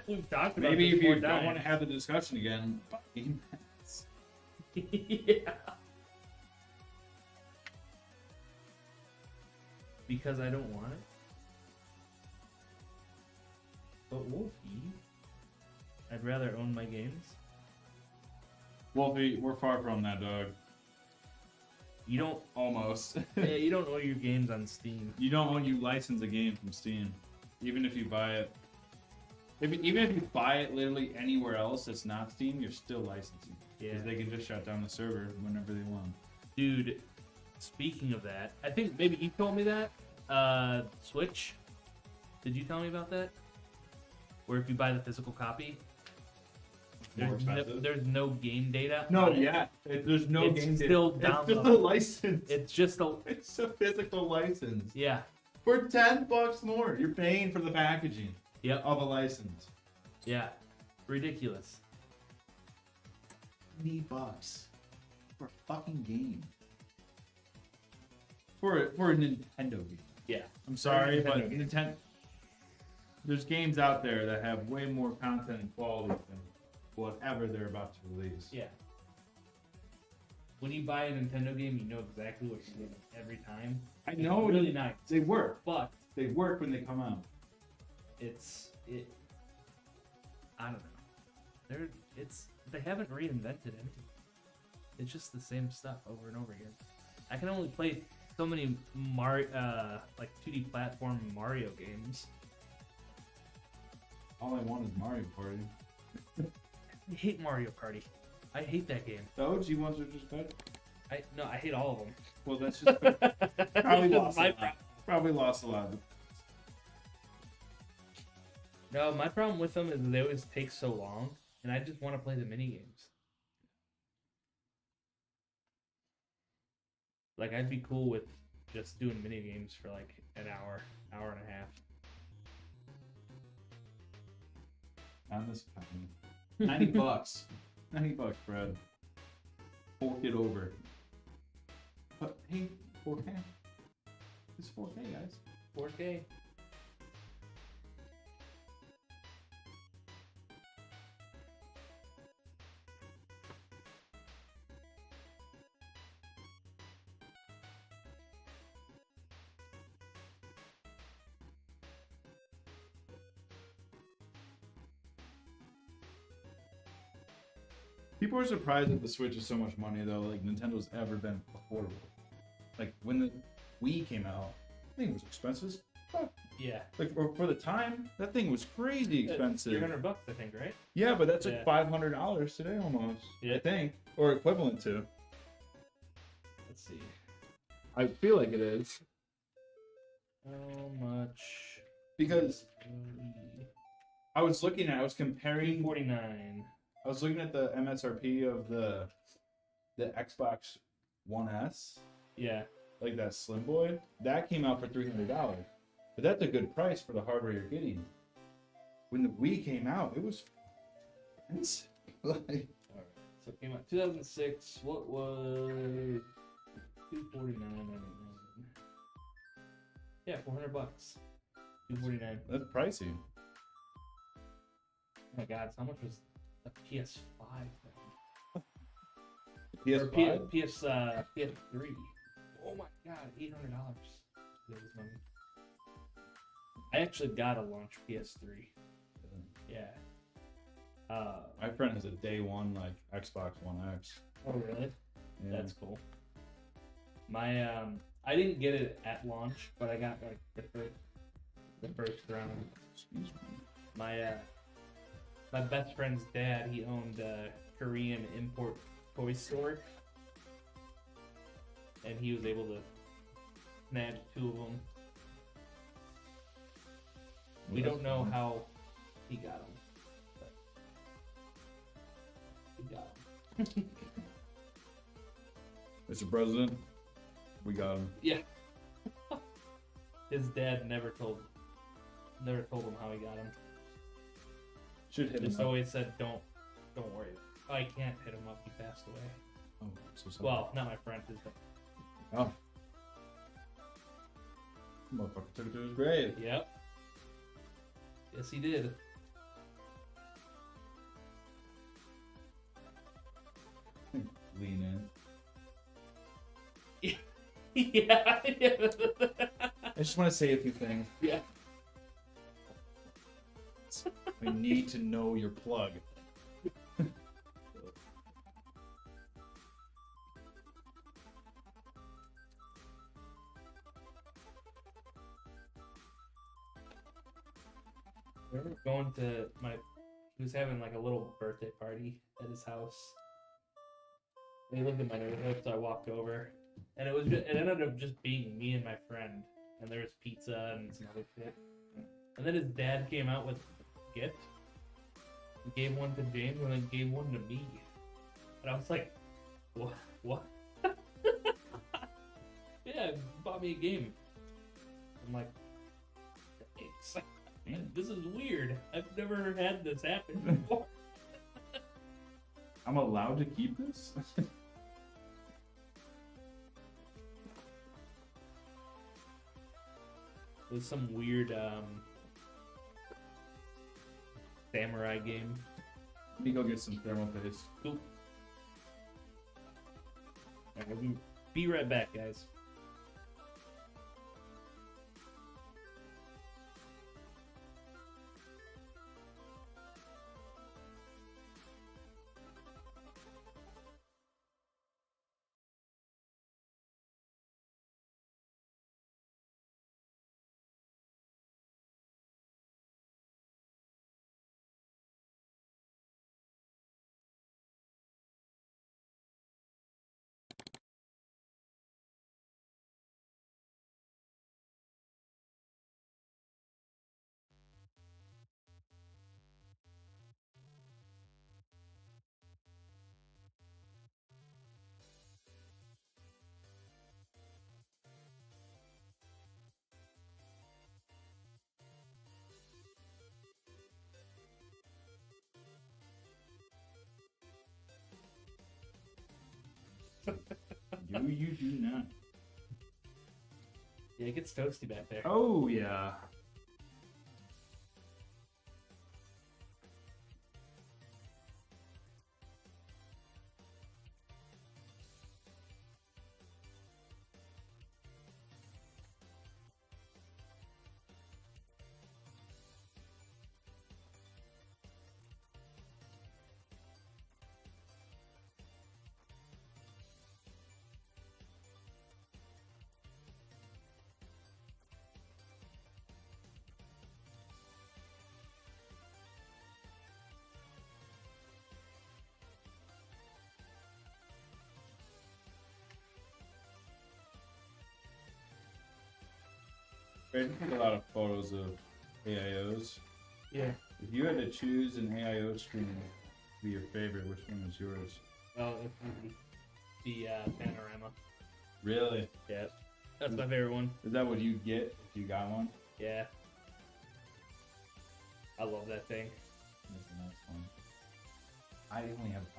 We've talked about Maybe this if you 4 don't times. want to have the discussion again, buy Game Pass. Yeah. Because I don't want it. But Wolfie, I'd rather own my games. Wolfie, we're far from that, dog. You don't. Almost. Yeah, you don't own your games on Steam. You don't own. You license a game from Steam, even if you buy it. Even if you buy it literally anywhere else that's not Steam, you're still licensing. Yeah. Because they can just shut down the server whenever they want. Dude, speaking of that, I think maybe you told me that. Switch. Did you tell me about that? Where if you buy the physical copy, more expensive. There's no game data. No, on it. yeah. There's no It's game still data. It's just a downloadable. license. It's just a It's a physical license. yeah. For $10 more, you're paying for the packaging Yep. of a license. Yeah. Ridiculous. $20 for a fucking game. For a Nintendo game. Yeah. I'm sorry, but Nintendo game. Nintendo. There's games out there that have way more content and quality than whatever they're about to release. Yeah. When you buy a Nintendo game, you know exactly what you're getting every time. I know It's really nice, they work. but They work when they come out. I don't know. They haven't reinvented anything. It's just the same stuff over and over again. I can only play so many like 2D platform Mario games. All I want is Mario Party. I hate Mario Party. I hate that game. The OG ones are just better. I hate all of them. Well, that's just probably It's lost a my lot. Probably lost a lot. No, my problem with them is they always take so long, and I just want to play the mini games. Like I'd be cool with just doing mini games for like an hour, hour and a half. On this economy. $90. $90, Fred. Fork it over. But hey, 4K. It's 4K, guys. 4K. People are surprised that the Switch is so much money, though. Like, Nintendo's ever been affordable. Like, when the Wii came out, that thing was expensive. Fuck. Yeah. Like, for the time, that thing was crazy expensive. $300, I think, right? Yeah, but that's Yeah. like $500 today almost. Yeah. I think. Or equivalent to. Let's see. I feel like it is. How much? Because I was comparing, $249. I was looking at the MSRP of the Xbox One S, Yeah. like that Slim Boy. That came out for $300. But that's a good price for the hardware you're getting. When the Wii came out, it was expensive. Like, Alright. So it came out 2006. What was $249.99? Yeah, $400. $249. that's pricey. Oh my god, so how much was a PS5 then? PS5? PS3. Oh my god, $800. That was money. I actually got a launch PS3. Yeah. My friend has a day one like Xbox One X. Oh really? Yeah. That's cool. My I didn't get it at launch, but I got like the first round. Excuse me. My best friend's dad, he owned a Korean import toy store, and he was able to snag 2 of them. We Well, don't know that's how he got them, but he got them. Mr. President, we got him. Yeah. His dad never told him how he got them. Should hit Just him up. always said, "Don't worry." Oh, I can't hit him up. He passed away. Oh, so sorry. Well, not my friend. His dad. Oh. Motherfucker took it to his grave. Yep. Yes, he did. Lean in. Yeah. I just want to say a few things. Yeah. We need to know your plug. We were going to he was having like a little birthday party at his house. And he lived in my neighborhood, so I walked over. And it ended up just being me and my friend. And there was pizza and some other shit. And then his dad came out with a gift. gave one to James and then gave one to me. And I was like, what? What? Yeah, bought me a game. I'm like, thanks. Man, this is weird. I've never had this happen before. I'm allowed to keep this? It was some weird samurai game. Let me go get some thermal paste. Cool. Alright, we'll be right back, guys. You do not. Yeah, it gets toasty back there. Oh, yeah. I took a lot of photos of AIOs. Yeah. If you had to choose an AIO screen to be your favorite, which one was yours? Well, the panorama. Really? Yeah. That's my favorite one. Is that what you get if you got one? Yeah. I love that thing. That's a nice one. I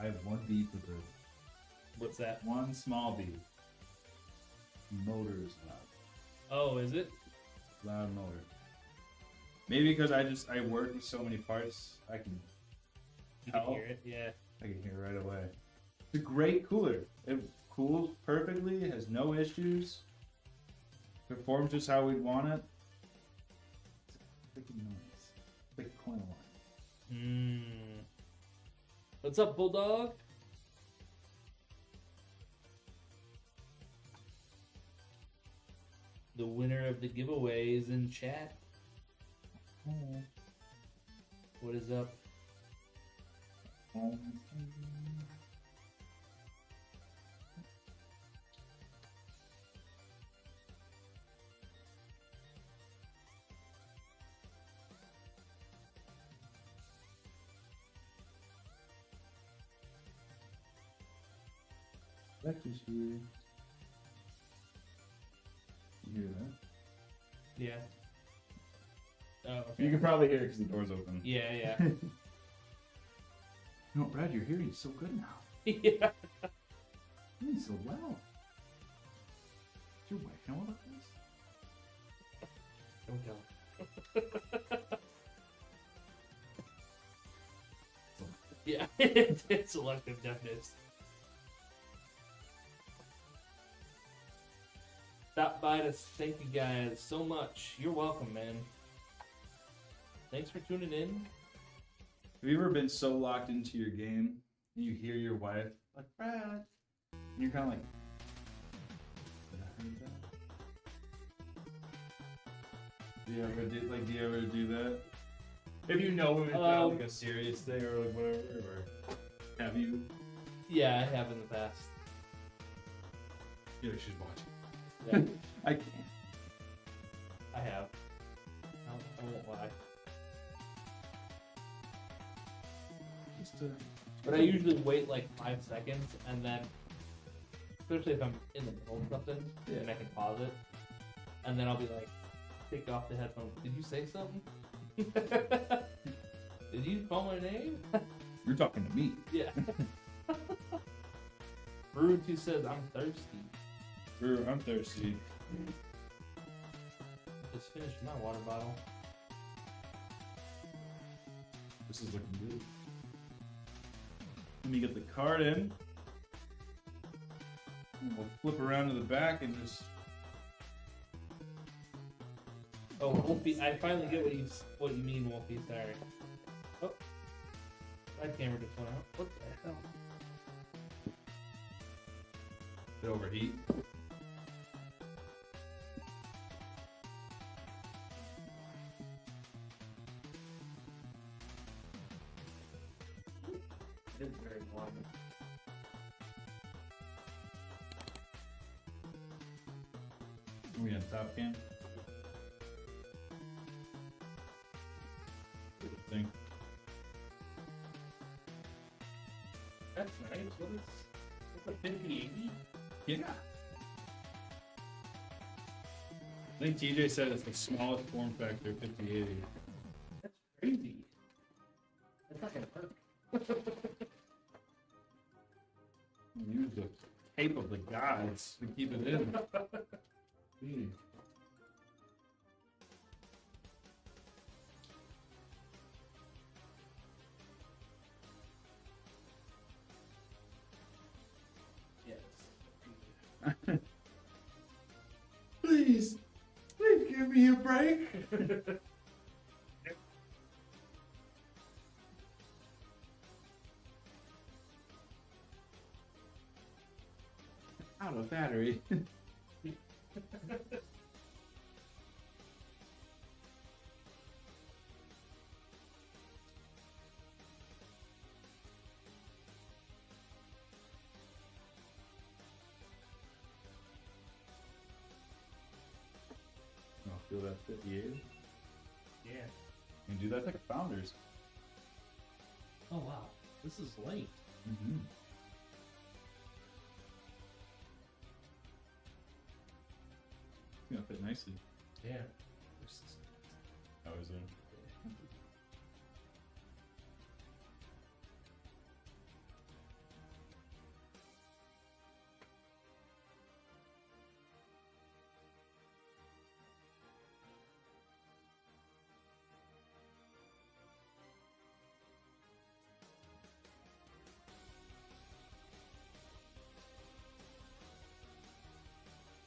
have one bead for the What's that? one small bead. Motor's loud. Oh, is it? Loud motor. Maybe because I work with so many parts, I can You can tell. hear it. Yeah. I can hear right away. It's a great cooler. It cools perfectly. It has no issues. Performs just how we'd want it. It's a freaking noise. It's like a coin line. What's up, Bulldog? The winner of the giveaway is in chat. What is up? Legatus here. You hear that? Yeah. Oh, okay. You can probably hear it because the door's open. Yeah, yeah. No, Brad, your hearing's so good now. Yeah. You're doing so well. Does your wife know about this? Don't tell. Yeah, it's selective deafness. Stop by to thank you guys so much. You're welcome, man. Thanks for tuning in. Have you ever been so locked into your game and you hear your wife like Brad, and you're kind of like, did I heard that? Do you ever do that? If you know it's not like a serious thing or like whatever, or have you? Yeah, I have in the past. Yeah, she's watching. Yeah, I can't. I have. I won't lie. But I usually wait like 5 seconds, and then, especially if I'm in the middle of something, and I can pause it, and then I'll be like, take off the headphones. Did you say something? Did you call my name? You're talking to me. Yeah. Brutu says I'm thirsty. I'm thirsty. Just finished my water bottle. This is looking good. Let me get the card in. And we'll flip around to the back and just. Oh, Wolfie, I finally get what you mean, Wolfie. Sorry. Oh, that camera just went out. What the hell? Did it overheat? It's very warm. Are we on top cam? Good thing. That's nice. What's a 5080? Yeah. I think TJ said it's the smallest form factor 5080. That's crazy. That's not gonna work. Use the tape of the gods to keep it in. Yes. Please give me a break. Out of battery. I'll feel that 58. Yeah. You do that like a Founders. Oh wow, this is late. Mm-hmm. It's gonna fit nicely. Yeah. How is it?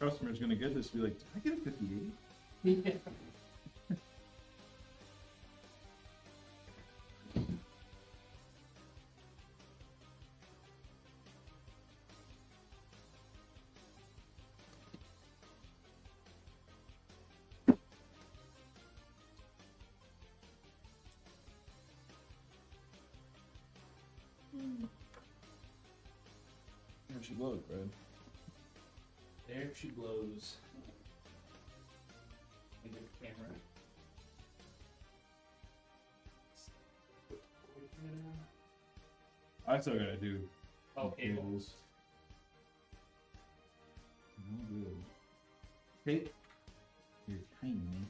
Customer's gonna get this, be like, did I get a 58? Yeah. There she blows, Brad. There she blows. Look at the camera. I still gotta do Oh, cables. No good. Hey, you're tiny, man.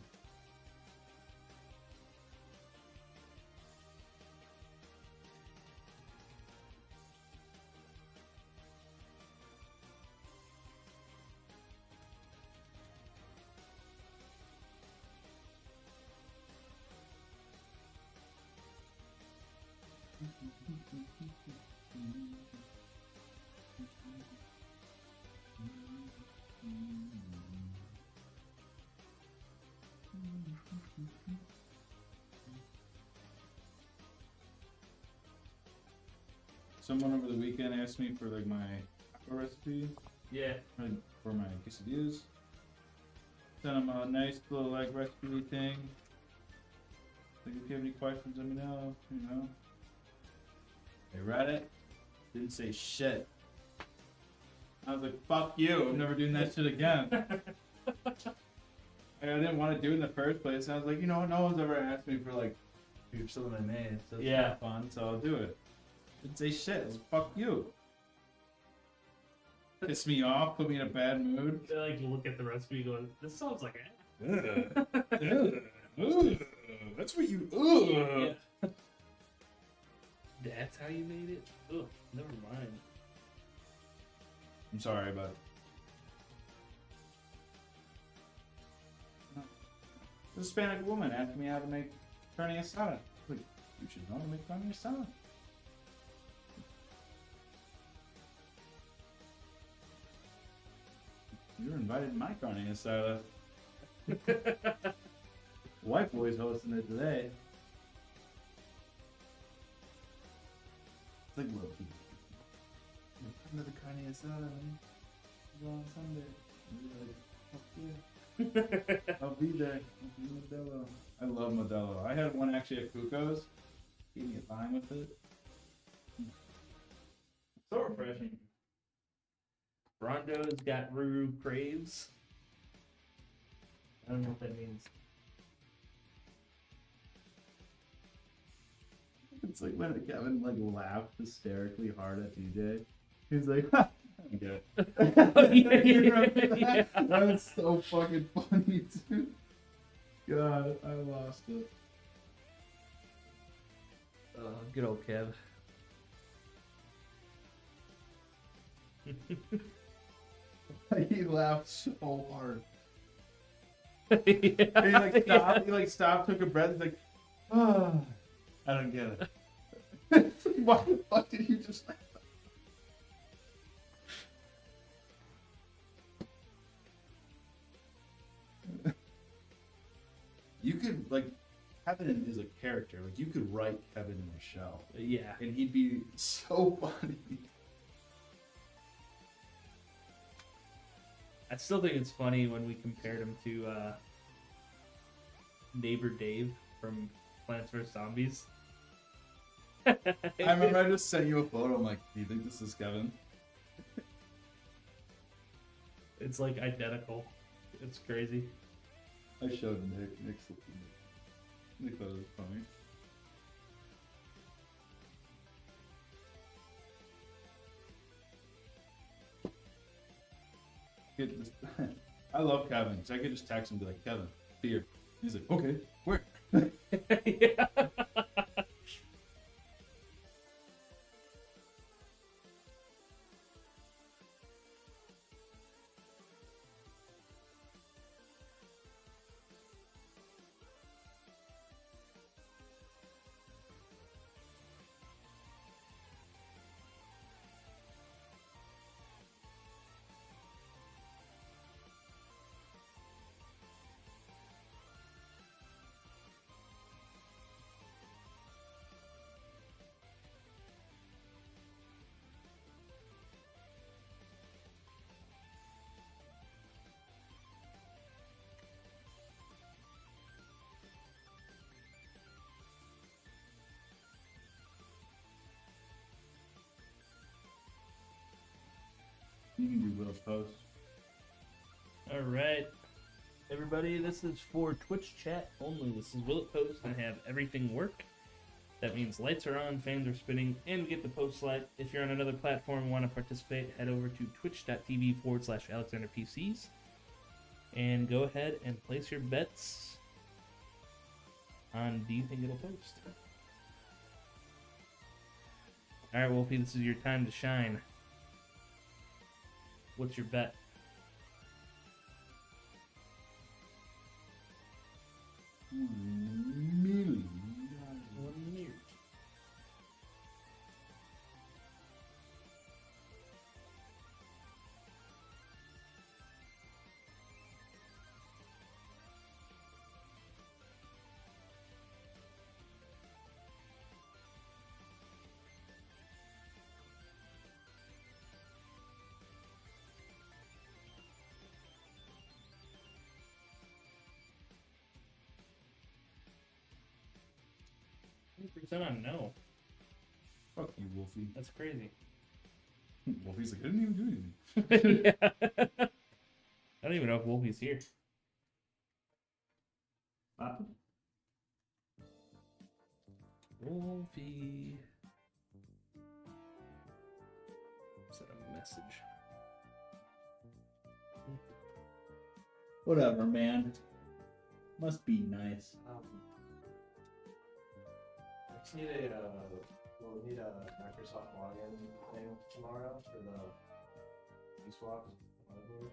Someone over the weekend asked me for like my aqua recipe Yeah. for my quesadillas. Sent them a nice little like recipe thing. Like if you have any questions, let me know. You know. They read it. Didn't say shit. I was like, "Fuck you! I'm never doing that shit again." I didn't want to do it in the first place. I was like, you know what? No one's ever asked me for like some of my names, so it's Yeah. kind of fun, so I'll do it. Didn't say shit. It's fuck you. Piss me off, put me in a bad mood. I like look at the recipe going, this sounds like ass. That's what you. Yeah. That's how you made it? Ugh, never mind. I'm sorry about it. A Hispanic woman asked me how to make carne asada. Like, you should know how to make carne asada. You're invited to my carne asada. White boy's hosting it today. It's like, look, come to the carne asada, man. It's on Sunday. And you're like, fuck yeah. I'll be there. I'll be Modelo. I love Modelo. I had one actually at Cuco's. Gave me a time with it. So refreshing. Rondo's got Ruru Craves. I don't know what that means. It's like when Kevin like laughed hysterically hard at DJ. He's like, ha! I get it. You remember that? That's so fucking funny, dude. God, I lost it. Good old Kev. He laughed so hard. Yeah. He like stopped, took a breath, he's like, oh, I don't get it. Why the fuck did he just laugh? You could like Kevin is a character. Like you could write Kevin in a show. Yeah. And he'd be so funny. I still think it's funny when we compared him to Neighbor Dave from Plants vs. Zombies. I remember I just sent you a photo. I'm like, do you think this is Kevin? It's like identical. It's crazy. I showed Nick. Nick's looking at it. Nick thought it was funny. I love Kevin because I could just text him and be like, Kevin, beer. He's like, okay, where? Yeah. You can do little posts. All right, everybody, this is for Twitch chat only. This is Will It Post, and I have everything work. That means lights are on, fans are spinning, and we get the post light. If you're on another platform and want to participate, head over to twitch.tv/AlexanderPCs and go ahead and place your bets on do you think it'll post. All right, Wolfie, this is your time to shine. What's your bet? $1 million. % on no. Fuck you, Wolfie. That's crazy. Wolfie's like, I didn't even do anything. Yeah. I don't even know if Wolfie's here. Wolfie. Send a message. Whatever, man. Must be nice. I just need we'll need a Microsoft login thing tomorrow for the eSwap motherboard.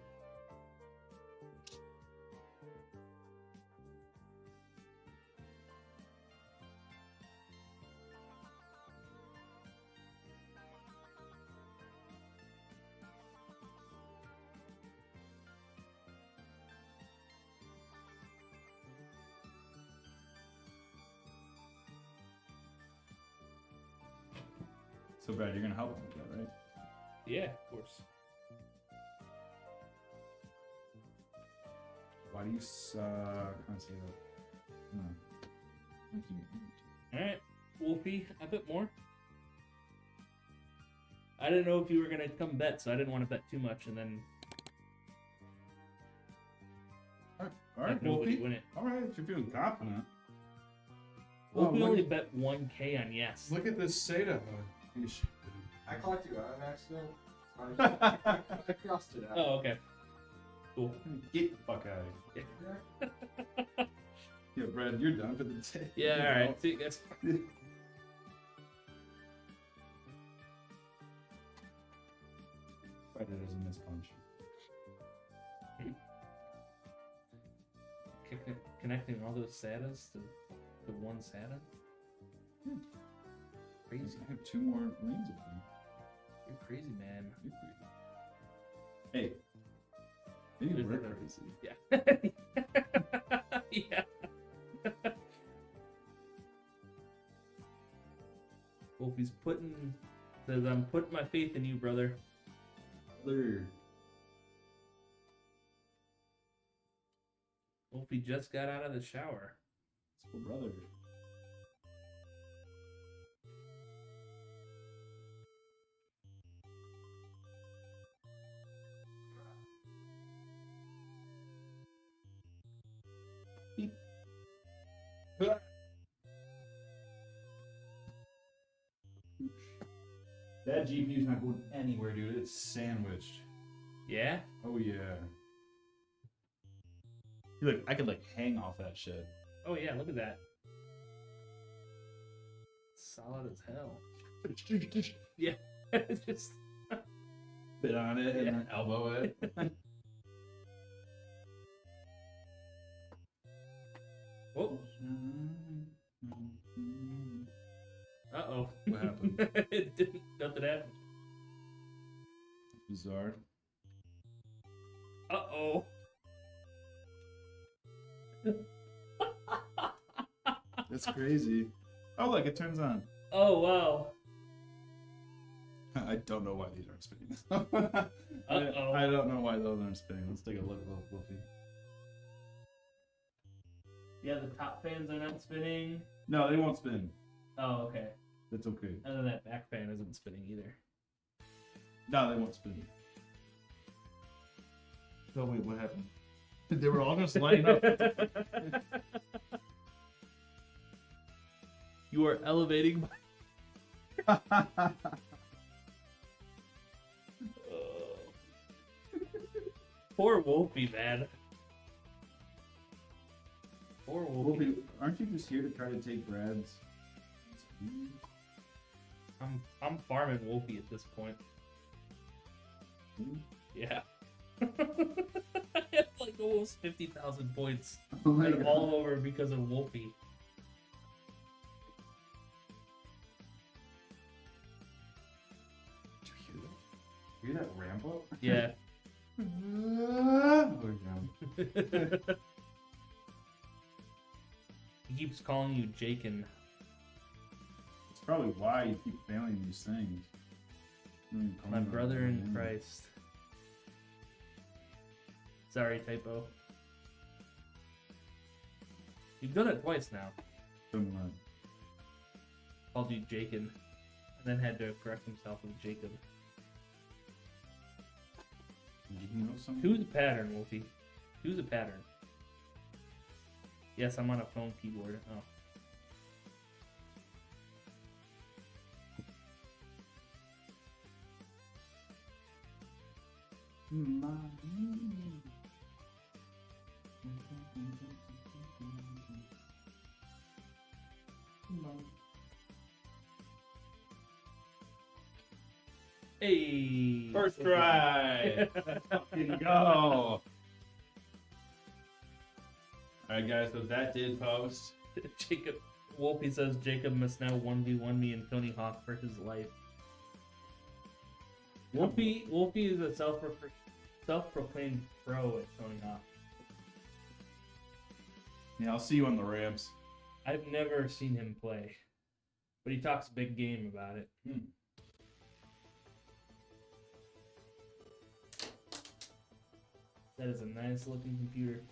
So, Brad, you're gonna help with that, right? Yeah, of course. Why do you can't say that? All right, Wolfie, a bit more. I didn't know if you were gonna come bet, so I didn't want to bet too much, and then All have right, nobody Wolfie. win it. All right, if you're feeling confident. Wolfie look only at- bet 1K on yes. Look at this Seda. I clocked you out on accident. I crossed it out. Oh, okay. Cool. Get the fuck out of here. Yeah, Brad, you're done for the day. Yeah, all right. See you guys. Brad doesn't miss punch. Connecting all those SATAs to one SATA. Crazy. I have 2 more lanes of them. You're crazy, man. You're crazy. Hey. Maybe There's we're another- crazy. Yeah. Yeah. Wolfie's says, I'm putting my faith in you, brother. Brother. Wolfie just got out of the shower. So, brother. Beep. That GPU's not going anywhere, dude. It's sandwiched. Yeah? Oh yeah. Look, I could like hang off that shit. Oh, yeah, look at that. Solid as hell. Yeah. It's just. Bit on it and then elbow it. Whoa. Uh-oh. What happened? It didn't. Nothing happened. Bizarre. Uh-oh. That's crazy. Oh, look, it turns on. Oh, wow. I don't know why these aren't spinning. Uh-oh. I don't know why those aren't spinning. Let's take a look, Wolfie. Yeah, the top fans are not spinning. No, they won't spin. Oh, okay. That's okay. And then that back fan isn't spinning either. No, they won't spin. Oh, wait, what happened? They were all just lining up. You are elevating my... Poor Wolfie, man. Poor Wolfie. Wolfie, aren't you just here to try to take Brad's? I'm farming Wolfie at this point. Yeah. I have like almost 50,000 points. Oh my And God. all over because of Wolfie. Did you hear that ramble? Yeah. Oh, God. He keeps calling you Jakin. That's probably why you keep failing these things. My brother in Christ. Sorry, typo. You've done it twice now. Called you Jakin. And then had to correct himself with Jacob. You know something? Choose a pattern, Wolfie. Choose a pattern. Yes, I'm on a phone keyboard. Oh. Hey. First try. Let's fucking go. Alright guys, so that did post. Jacob Wolfie says Jacob must now 1v1 me and Tony Hawk for his life. Wolfie is a self-proclaimed pro at Tony Hawk. Yeah, I'll see you on the ramps. I've never seen him play, but he talks big game about it. That is a nice looking computer.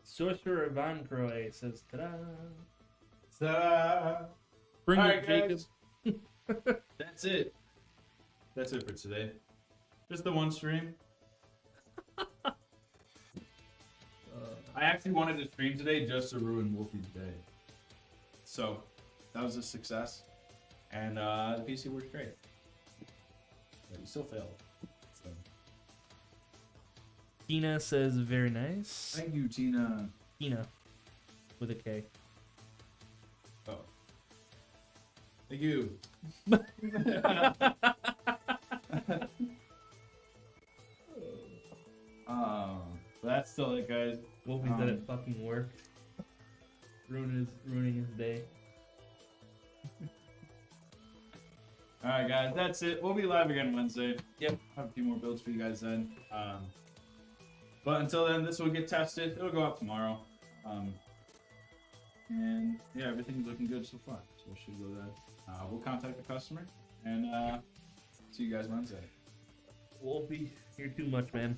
Sorcerer Van Croy says, ta-da! Ta-da! Bring All it, right, Jacob. guys. That's it. That's it for today. Just the one stream. I actually wanted to stream today just to ruin Wolfie's day. So, that was a success. And the PC worked great. But he still failed. So. Tina says, very nice. Thank you, Tina. Tina, with a K. Oh. Thank you. That's still it, guys. Wolfie's at it fucking work. Ruining his day. Alright, guys, that's it. We'll be live again Wednesday. Yep. Have a few more builds for you guys then. But until then, this will get tested. It'll go out tomorrow. And yeah, everything's looking good so far. So it should go there. We'll contact the customer and see you guys Wednesday. Wolfie, you're too much, man.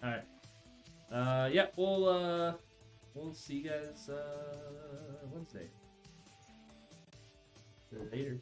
Alright. Yeah, we'll see you guys Wednesday. Later.